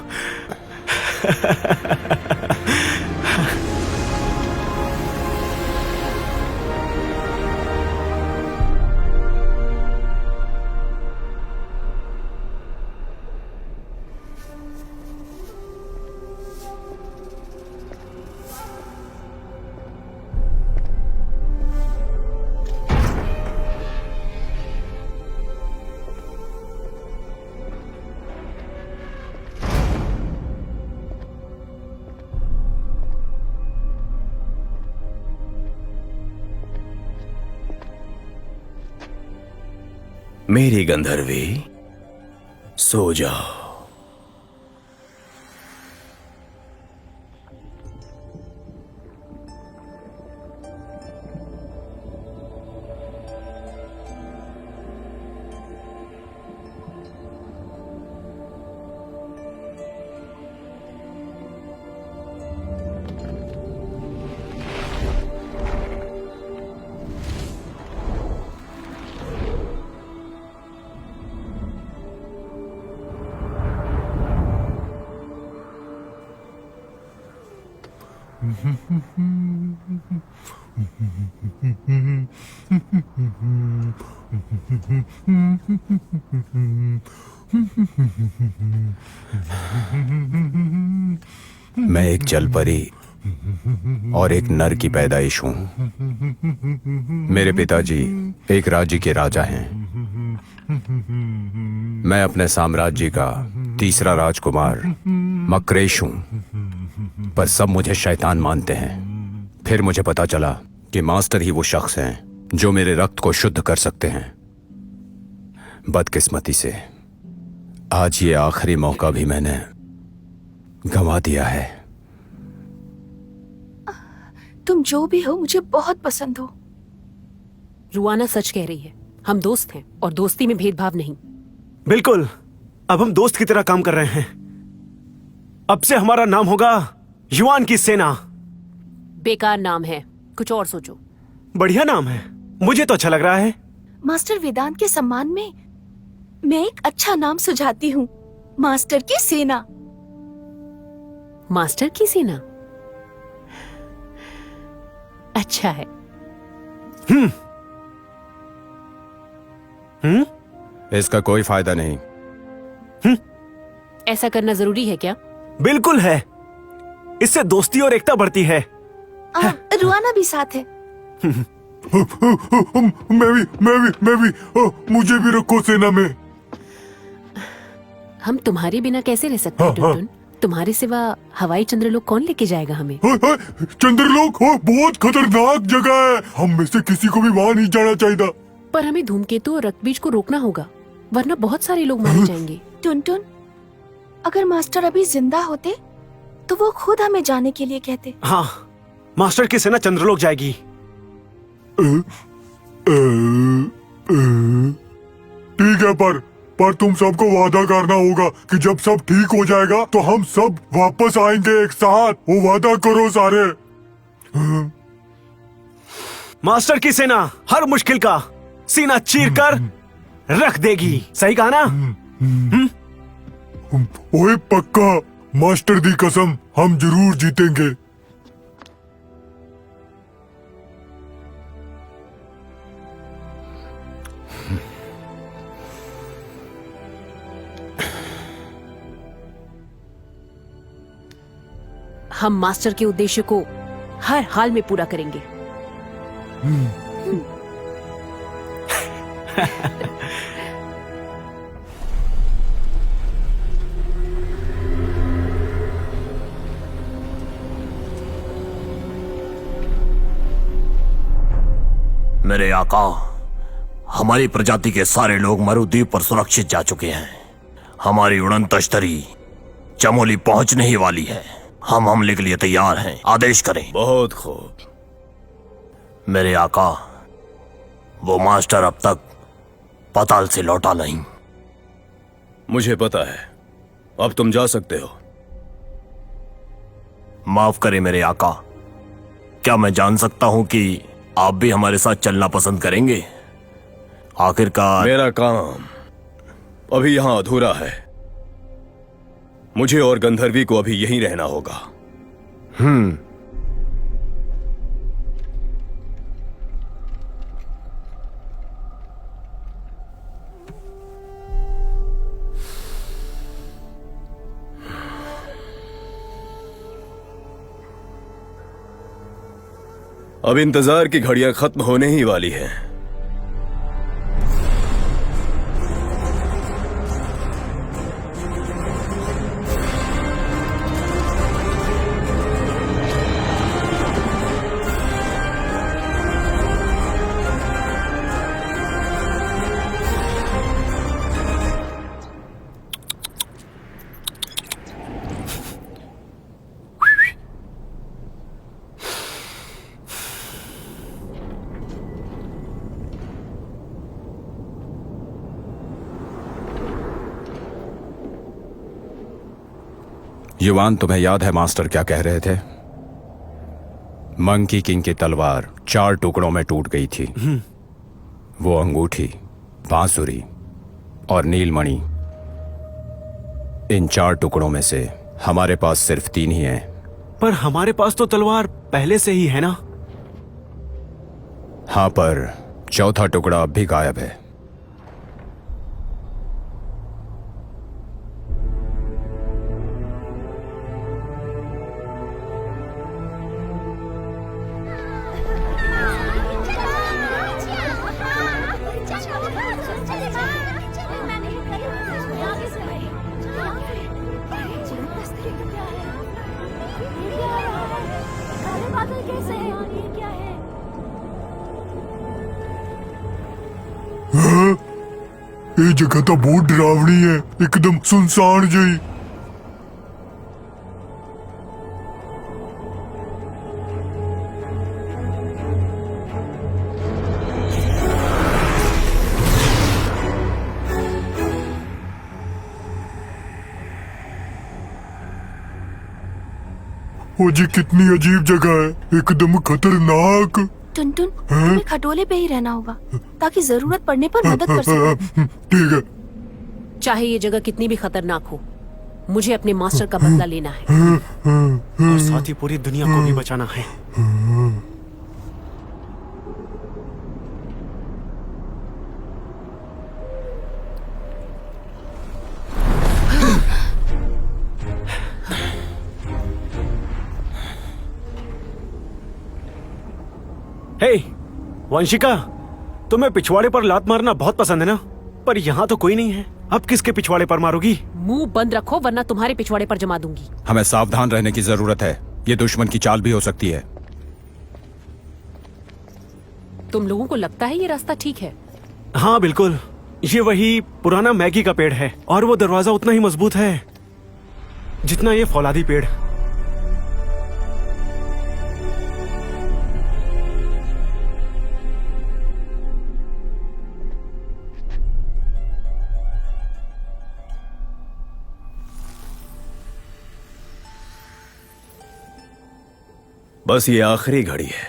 मेरी गंधर्वी, सो जाओ। मैं एक जल परी और एक नर की पैदाइश हूं। मेरे पिताजी एक राज्य के राजा हैं। मैं अपने साम्राज्य का तीसरा राजकुमार मकरेश हूं, पर सब मुझे शैतान मानते हैं। फिर मुझे पता चला कि मास्टर ही वो शख्स हैं जो मेरे रक्त को शुद्ध कर सकते हैं। बदकिस्मती से आज ये आखिरी मौका भी मैंने गंवा दिया है। तुम जो भी हो, मुझे बहुत पसंद हो। रुआना सच कह रही है, हम दोस्त हैं और दोस्ती में भेदभाव नहीं। बिल्कुल, अब हम दोस्त की तरह काम कर रहे हैं। अब से हमारा नाम होगा युआन की सेना। बेकार नाम है, कुछ और सोचो। बढ़िया नाम है, मुझे तो अच्छा लग रहा है। मास्टर वेदांत के सम्मान में मैं एक अच्छा नाम सुझाती हूँ, मास्टर की सेना। मास्टर की सेना अच्छा है। इसका कोई फायदा नहीं। ऐसा करना जरूरी है क्या? बिल्कुल है, इससे दोस्ती और एकता बढ़ती है। रुआना भी साथ है। मैं भी मुझे भी रखो सेना में। हम तुम्हारे बिना कैसे रह सकते हैं टुनटुन? तुम्हारे सिवा हवाई चंद्रलोक कौन लेके जाएगा हमें? चंद्रलोक बहुत खतरनाक जगह है, हम में से किसी को भी वहाँ नहीं जाना चाहिए। पर हमें धूमकेतु और रक्तबीज को रोकना होगा, वरना बहुत सारे लोग मारे जाएंगे। टुनटुन, अगर मास्टर अभी जिंदा होते तो वो खुद हमें जाने के लिए कहते। हाँ, मास्टर की सेना चंद्रलोक जाएगी। ठीक है, पर तुम सबको वादा करना होगा कि जब सब ठीक हो जाएगा तो हम सब वापस आएंगे एक साथ। वो वादा करो सारे। मास्टर की सेना हर मुश्किल का सीना चीर कर रख देगी। सही कहा ना? ओए पक्का, मास्टर दी कसम, हम जरूर जीतेंगे। हम मास्टर के उद्देश्य को हर हाल में पूरा करेंगे। मेरे आका, हमारी प्रजाति के सारे लोग मरुद्वीप पर सुरक्षित जा चुके हैं। हमारी उड़न तश्तरी चमोली पहुंचने ही वाली है। हम हमले के लिए तैयार हैं। आदेश करें। बहुत खूब। मेरे आका, वो मास्टर अब तक पाताल से लौटा नहीं। मुझे पता है। अब तुम जा सकते हो। माफ करें मेरे आका, क्या मैं जान सकता हूं कि आप भी हमारे साथ चलना पसंद करेंगे? आखिरकार मेरा काम अभी यहां अधूरा है। मुझे और गंधर्वी को अभी यहीं रहना होगा। अब इंतजार की घड़ियां खत्म होने ही वाली हैं। युवान, तुम्हें याद है मास्टर क्या कह रहे थे? मंकी किंग की तलवार 4 टुकड़ों में टूट गई थी। वो अंगूठी, बांसुरी और नीलमणि, इन 4 टुकड़ों में से हमारे पास सिर्फ 3 ही हैं। पर हमारे पास तो तलवार पहले से ही है ना? हाँ, पर चौथा टुकड़ा अब भी गायब है। ये जगह तो बहुत डरावनी है, एकदम सुनसान जी। ओ जी, कितनी अजीब जगह है, एकदम खतरनाक। टुनटुन, तुम्हें खटोले पे ही रहना होगा ताकि जरूरत पड़ने पर मदद कर सको। ठीक है। चाहे ये जगह कितनी भी खतरनाक हो, मुझे अपने मास्टर का बदला लेना है और साथ ही पूरी दुनिया को भी बचाना है। हे, वंशिका, तुम्हें पिछवाड़े पर लात मारना बहुत पसंद है ना? पर यहाँ तो कोई नहीं है। अब किसके पिछवाड़े पर मारोगी? मुंह बंद रखो वरना तुम्हारे पिछवाड़े पर जमा दूंगी। हमें सावधान रहने की जरूरत है। ये दुश्मन की चाल भी हो सकती है। तुम लोगों को लगता है ये रास्ता ठीक है? हाँ बिल्कुल, ये वही पुराना मैगी का पेड़ है और वो दरवाजा उतना ही मजबूत है जितना ये फौलादी पेड़। बस ये आखिरी घड़ी है।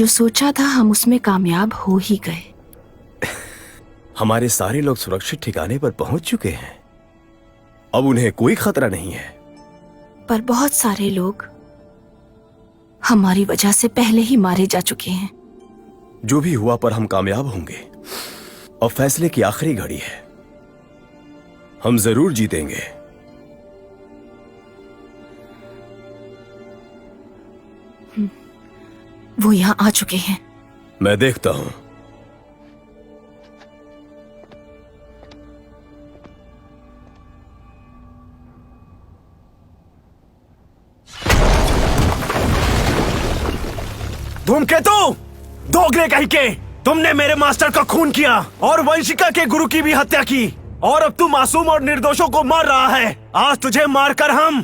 जो सोचा था हम उसमें कामयाब हो ही गए। हमारे सारे लोग सुरक्षित ठिकाने पर पहुंच चुके हैं। अब उन्हें कोई खतरा नहीं है। पर बहुत सारे लोग हमारी वजह से पहले ही मारे जा चुके हैं। जो भी हुआ पर हम कामयाब होंगे। अब फैसले की आखिरी घड़ी है। हम जरूर जीतेंगे। वो यहाँ आ चुके हैं। मैं देखता हूं। धूमकेतु, दोगले कहीं के, तुमने मेरे मास्टर का खून किया और वंशिका के गुरु की भी हत्या की, और अब तू मासूम और निर्दोषों को मार रहा है। आज तुझे मारकर हम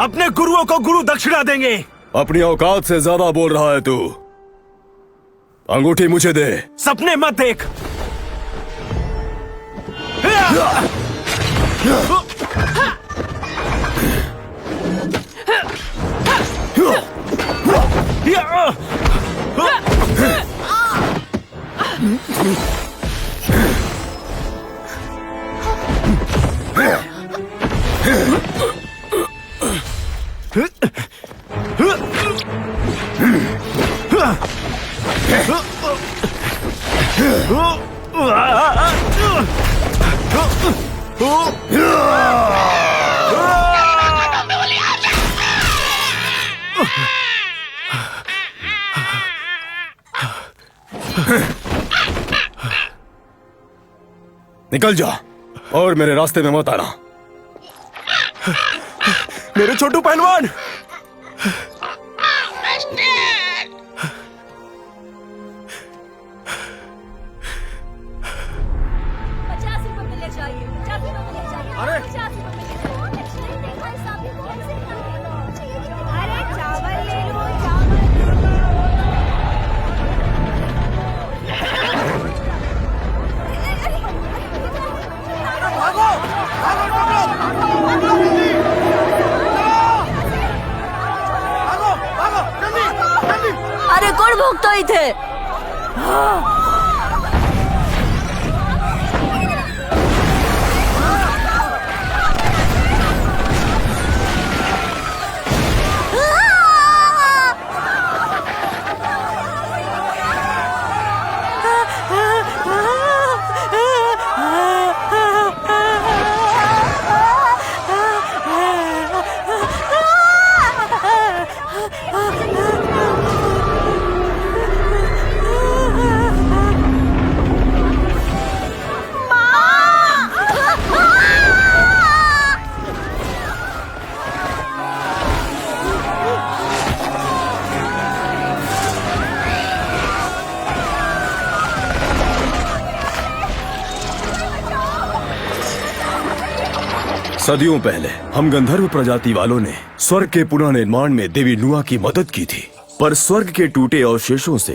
अपने गुरुओं को गुरु दक्षिणा देंगे। अपनी औकात से ज्यादा बोल रहा है तू। अंगूठी मुझे दे। सपने मत देख। निकल जा और मेरे रास्ते में मत आना। मेरे छोटू पहलवान। अरे कौन भोगतो इथे? सदियों पहले हम गंधर्व प्रजाति वालों ने स्वर्ग के पुनर्निर्माण में देवी नुआ की मदद की थी, पर स्वर्ग के टूटे अवशेषों से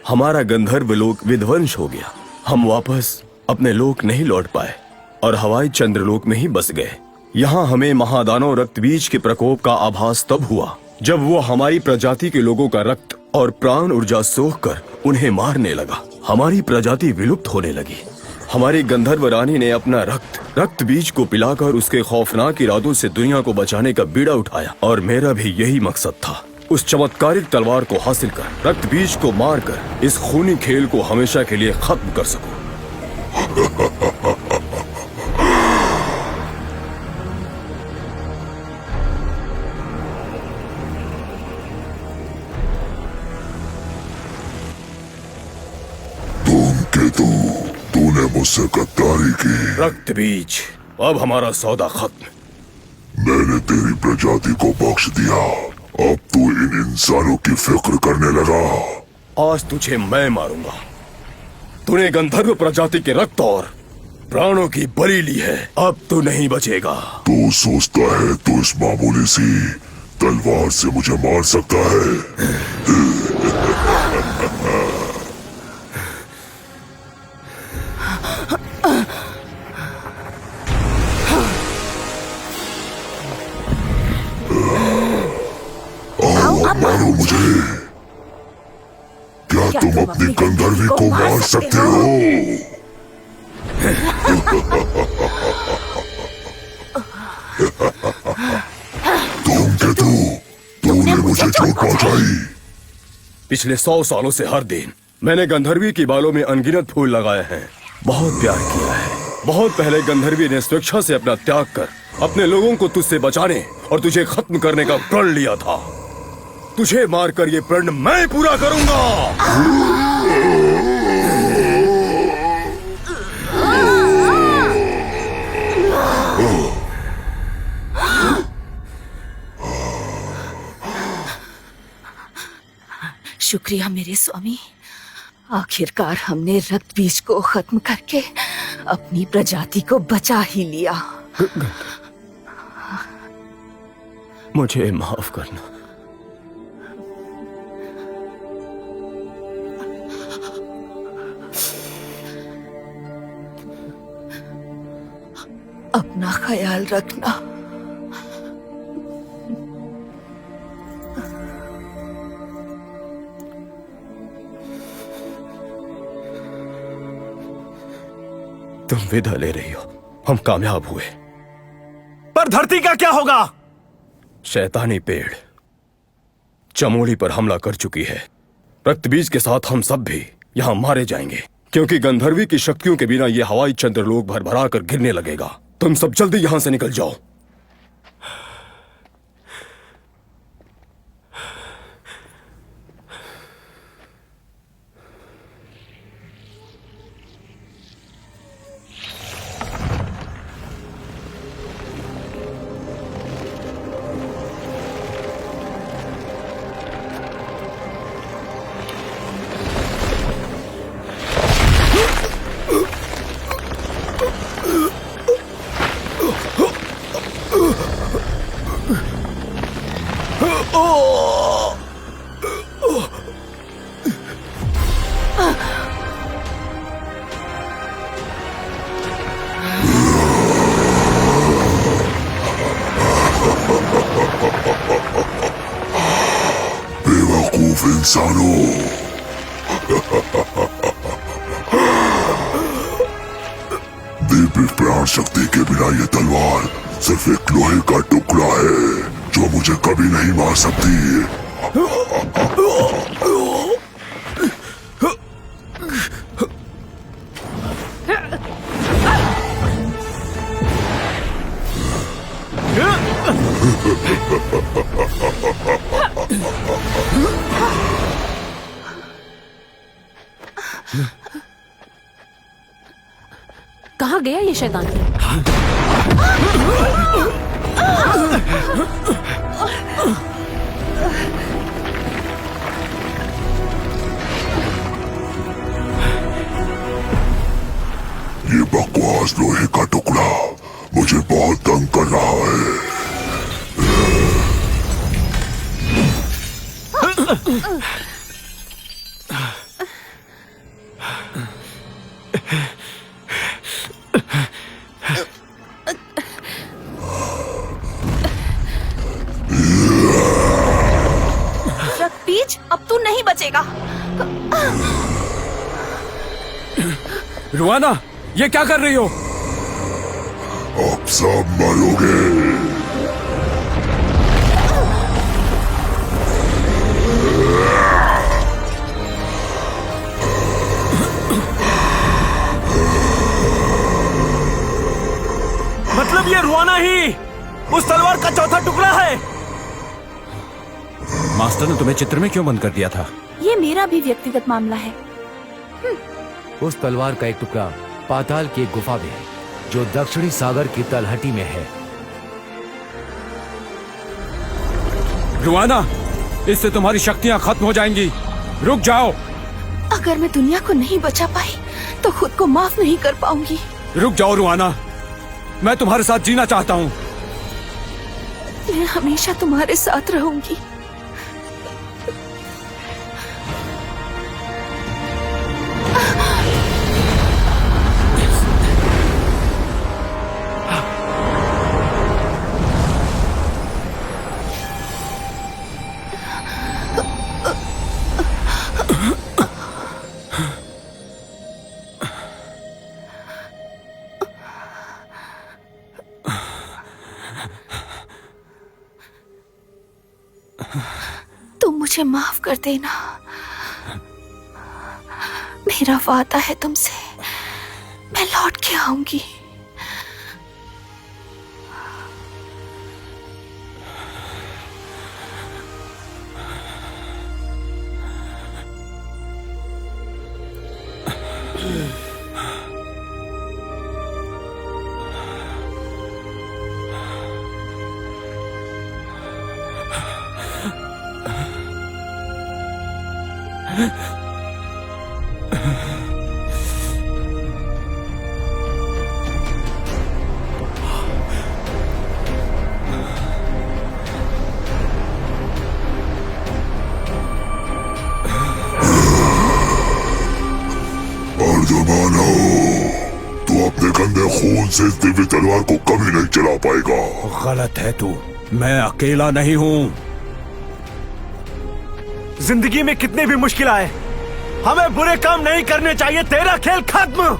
हमारा गंधर्व लोक विध्वंस हो गया। हम वापस अपने लोक नहीं लौट पाए और हवाई चंद्रलोक में ही बस गए। यहाँ हमें महादानव रक्तबीज के प्रकोप का आभास तब हुआ जब वो हमारी प्रजाति के लोगों का रक्त और प्राण ऊर्जा सोख कर उन्हें मारने लगा। हमारी प्रजाति विलुप्त होने लगी। हमारी गंधर्व रानी ने अपना रक्त बीज को पिलाकर उसके खौफनाक इरादों से दुनिया को बचाने का बीड़ा उठाया, और मेरा भी यही मकसद था, उस चमत्कारिक तलवार को हासिल कर रक्त बीज को मारकर इस खूनी खेल को हमेशा के लिए खत्म कर सकूं। तूने मुझसे गद्दारी की। रक्त बीज, अब हमारा सौदा खत्म। मैंने तेरी प्रजाति को बख्श दिया, अब तू इन इंसानों की फिक्र करने लगा। आज तुझे मैं मारूंगा। तूने गंधर्व प्रजाति के रक्त और प्राणों की बलि ली है, अब तू नहीं बचेगा। तू सोचता है तू इस मामूली सी तलवार से मुझे मार सकता है? मारो मुझे। अपनी गंधर्वी को मार सकते हो। धूमकेतु, तूने मुझे चोट पहुंचाई। पिछले 100 सालों से हर दिन मैंने गंधर्वी की बालों में अनगिनत फूल लगाए हैं, बहुत प्यार किया है। बहुत पहले गंधर्वी ने स्वेच्छा से अपना त्याग कर अपने लोगों को तुझसे बचाने और तुझे खत्म करने का प्रण लिया था। तुझे मारकर ये प्रण मैं पूरा करूंगा। शुक्रिया मेरे स्वामी, आखिरकार हमने रक्त बीज को खत्म करके अपनी प्रजाति को बचा ही लिया। मुझे माफ करना। अपना ख्याल रखना। तुम विदा ले रही हो, हम कामयाब हुए। पर धरती का क्या होगा? शैतानी पेड़ चमोली पर हमला कर चुकी है। रक्तबीज के साथ हम सब भी यहाँ मारे जाएंगे, क्योंकि गंधर्वी की शक्तियों के बिना ये हवाई चंद्रलोक भर कर गिरने लगेगा। तुम सब जल्दी यहाँ से निकल जाओ। बेवकूफ इंसानों, दिव्य प्राण शक्ति के बिना ये तलवार सिर्फ एक लोहे का टुकड़ा है जो मुझे कभी नहीं मार सकती। कहाँ गया ये शैतान? ये बकवास लोहे का टुकड़ा मुझे बहुत तंग कर रहा है। रक्तबीज, अब तू नहीं बचेगा। रुआना, ये क्या कर रही हो? अब सब मरोगे। मतलब ये रुआना ही उस तलवार का चौथा टुकड़ा है। मास्टर ने तुम्हें चित्र में क्यों बंद कर दिया था? ये मेरा भी व्यक्तिगत मामला है। उस तलवार का एक टुकड़ा पाताल की एक गुफा में है, जो दक्षिणी सागर की तलहटी में है। रुआना, इससे तुम्हारी शक्तियां खत्म हो जाएंगी। रुक जाओ। अगर मैं दुनिया को नहीं बचा पाई तो खुद को माफ नहीं कर पाऊंगी। रुक जाओ रुआना, मैं तुम्हारे साथ जीना चाहता हूँ। मैं हमेशा तुम्हारे साथ रहूंगी। मुझे माफ कर देना। मेरा वादा है तुमसे, मैं लौट के आऊंगी। अर्जुमान हो, तू अपने गंदे खून से इस दिव्य तलवार को कभी नहीं चला पाएगा। गलत है तू, मैं अकेला नहीं हूँ। जिंदगी में कितने भी मुश्किल आए, हमें बुरे काम नहीं करने चाहिए। तेरा खेल खत्म।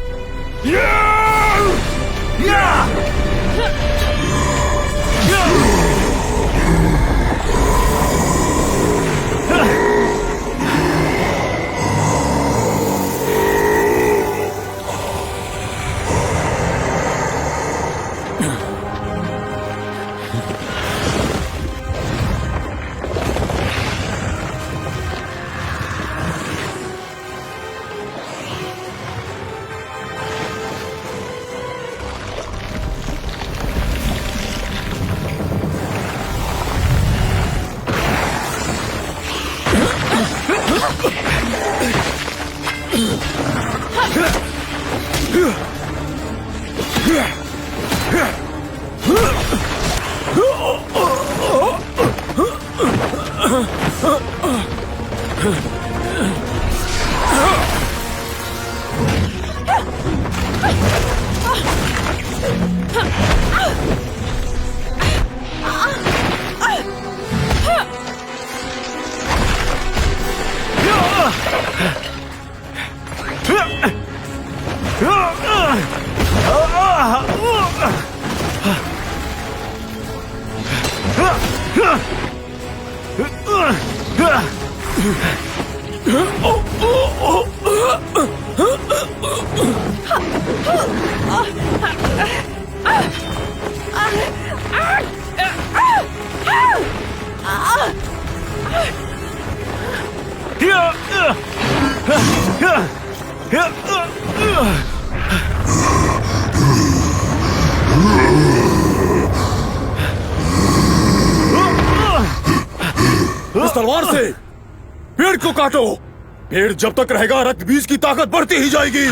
इस तलवार से पेड़ को काटो। पेड़ जब तक रहेगा रक्त बीज की ताकत बढ़ती ही जाएगी।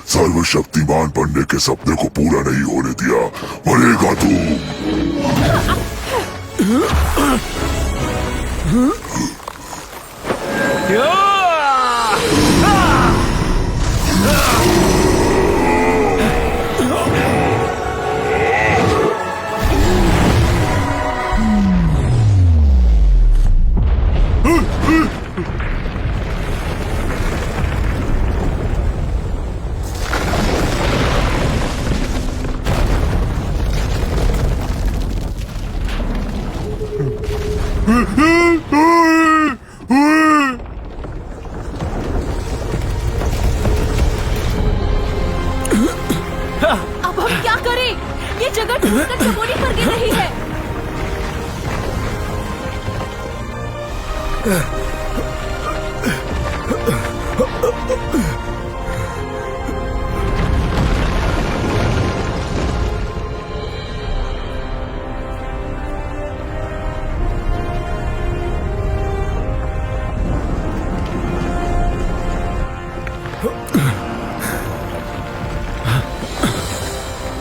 सर्वशक्तिमान बनने के सपने को पूरा नहीं होने दिया। मरेगा तू। अब हम क्या करें? ये जगह टूटकर चमोली पर गिर रही है।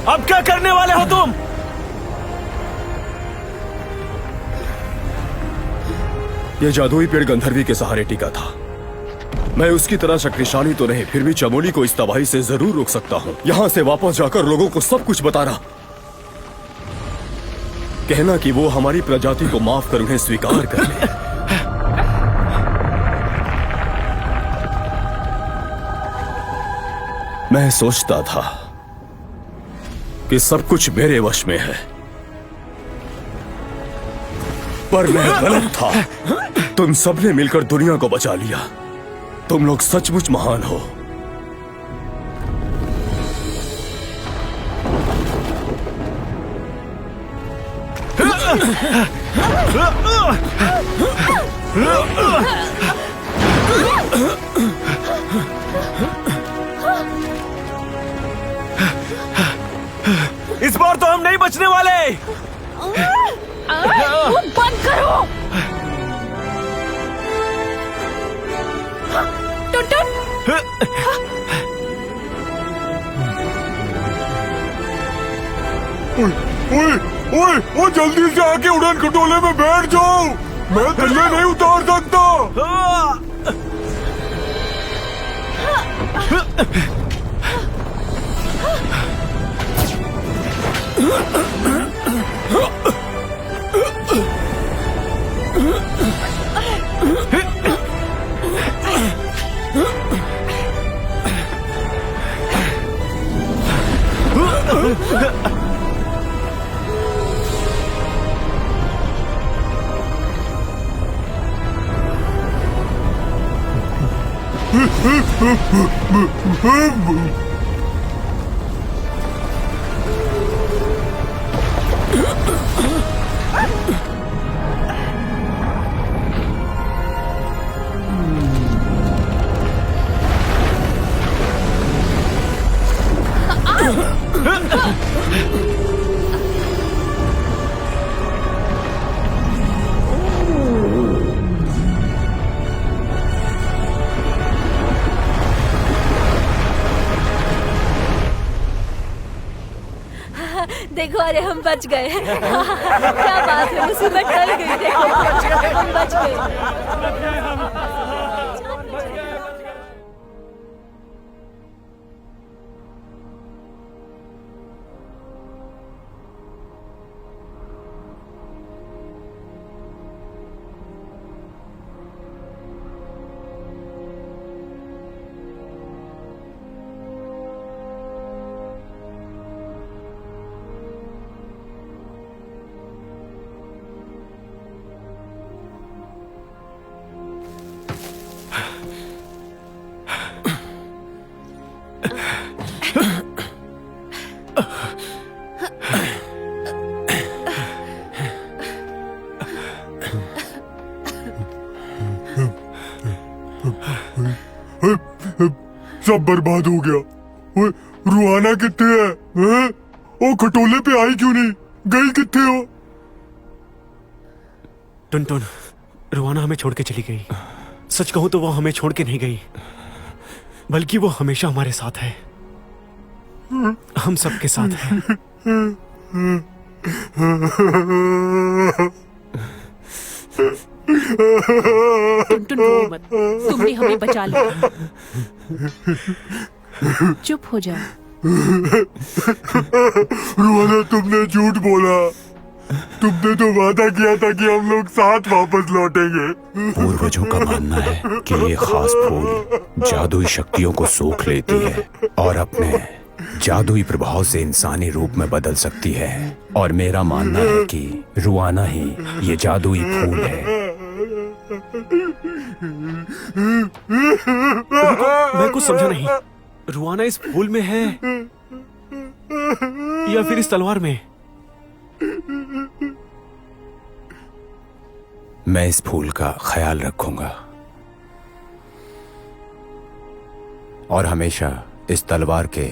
अब क्या करने वाले हो तुम? यह जादुई पेड़ गंधर्वी के सहारे टिका था। मैं उसकी तरह शक्तिशाली तो नहीं, फिर भी चमोली को इस तबाही से जरूर रोक सकता हूँ। यहाँ से वापस जाकर लोगों को सब कुछ बताना, कहना कि वो हमारी प्रजाति को माफ कर उन्हें स्वीकार कर ले। मैं सोचता था कि सब कुछ मेरे वश में है, पर मैं गलत था। तुम सबने मिलकर दुनिया को बचा लिया। तुम लोग सचमुच महान हो। इस बार तो हम नहीं बचने वाले। बंद करो। टुन ओए ओए ओए, जल्दी से आके उड़ान खटोले में बैठ जाओ। मैं थल्ले नहीं उतार सकता। देखो, अरे हम बच गए। क्या बात है, मुसीबत टल गई। देखो हम बच गए। सब बर्बाद हो गया। ओए, रुहाना कितने है? ओ खटोले पे आई क्यों नहीं? गई कितने हो? टुन, रुहाना हमें छोड़ के चली गई। सच कहूं तो वो हमें छोड़ के नहीं गई, बल्कि वो हमेशा हमारे साथ है। हम सबके साथ है। टुन रो मत, तुमने हमें बचा लिया। चुप हो जा। रुहाना, तुमने झूठ बोला। तुमने तो वादा किया था कि हम लोग साथ वापस लौटेंगे। पूर्वजों का मानना है कि ये खास फूल जादुई शक्तियों को सोख लेती है और अपने जादुई प्रभाव से इंसानी रूप में बदल सकती है। और मेरा मानना है कि रुहाना ही ये जादुई फूल है। मैं कुछ समझा नहीं। रुहाना इस फूल में है या फिर इस तलवार में? मैं इस फूल का ख्याल रखूंगा और हमेशा इस तलवार के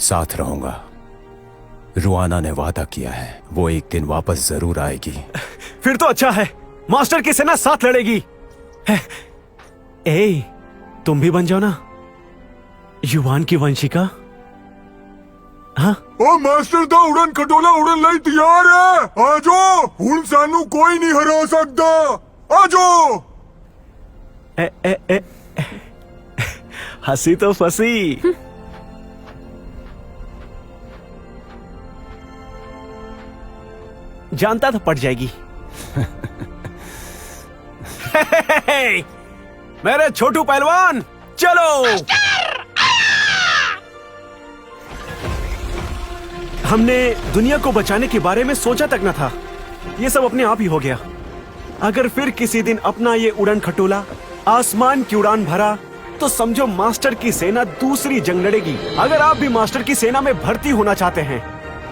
साथ रहूंगा। रुहाना ने वादा किया है, वो एक दिन वापस जरूर आएगी। फिर तो अच्छा है, मास्टर की सेना साथ लड़ेगी। ए, तुम भी बन जाओ ना युवान की वंशिका। हाँ? ओ मास्टर दा उड़न खटोला उड़न लई तैयार है। आजो हुन सानू कोई नहीं हरा सकता। आजो। हंसी तो फंसी। जानता था पट जाएगी। मेरे छोटू पहलवान चलो। हमने दुनिया को बचाने के बारे में सोचा तक न था, ये सब अपने आप ही हो गया। अगर फिर किसी दिन अपना ये उड़न खटोला आसमान की उड़ान भरा तो समझो मास्टर की सेना दूसरी जंग लड़ेगी। अगर आप भी मास्टर की सेना में भर्ती होना चाहते हैं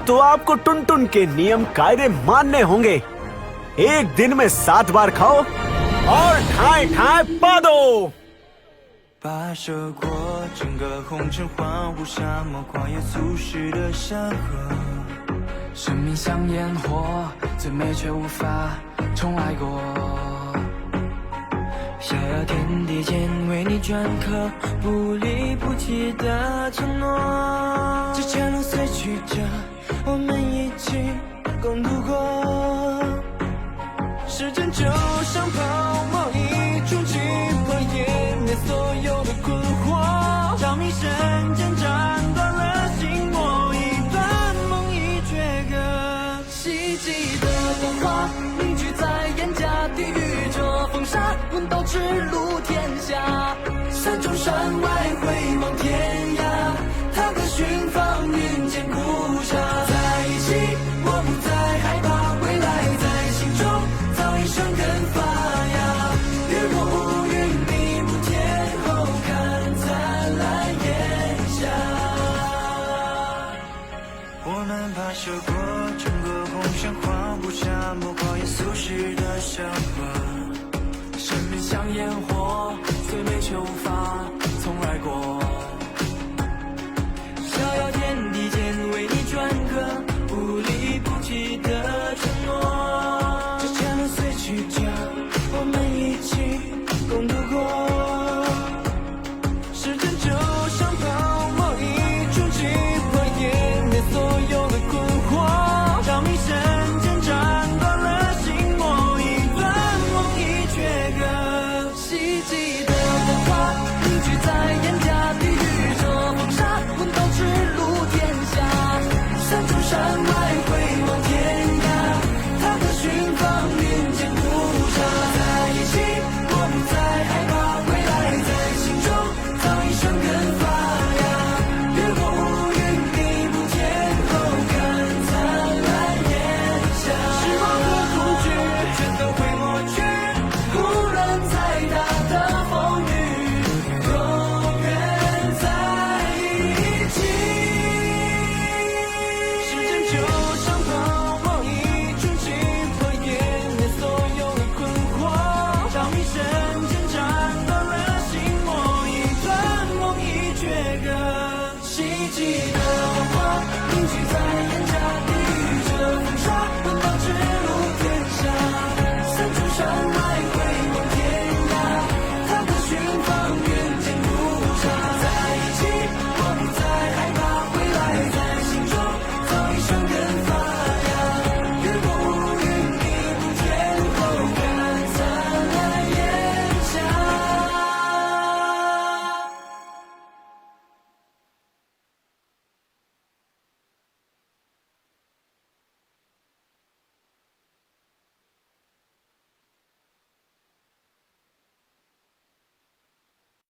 तो आपको टुन टुन के नियम कायदे मानने होंगे। एक दिन में 7 बार खाओ और ठाए ठाए पा दो। 跋涉过整个红尘荒芜沙漠，旷野俗世的山河。生命像烟火，最美却无法重来过。逍遥天地间，为你镌刻不离不弃的承诺。这前路随曲折，我们一起共度过。时间就像泡沫，一触即破，湮灭所有的困惑。着迷瞬间斩断了心魔，一段梦已绝隔。希冀的风华凝聚在眼甲，地狱这风沙，问道直路天下。山中山外回望天涯，踏歌寻访云间孤茶。在一起，我不再害怕，未来在心中早已生根发芽。越过乌云密布天后，看灿烂炎夏。我们跋涉过整个红尘荒芜沙漠，旷野俗世的山河。生命像烟火，最美却无法重来过。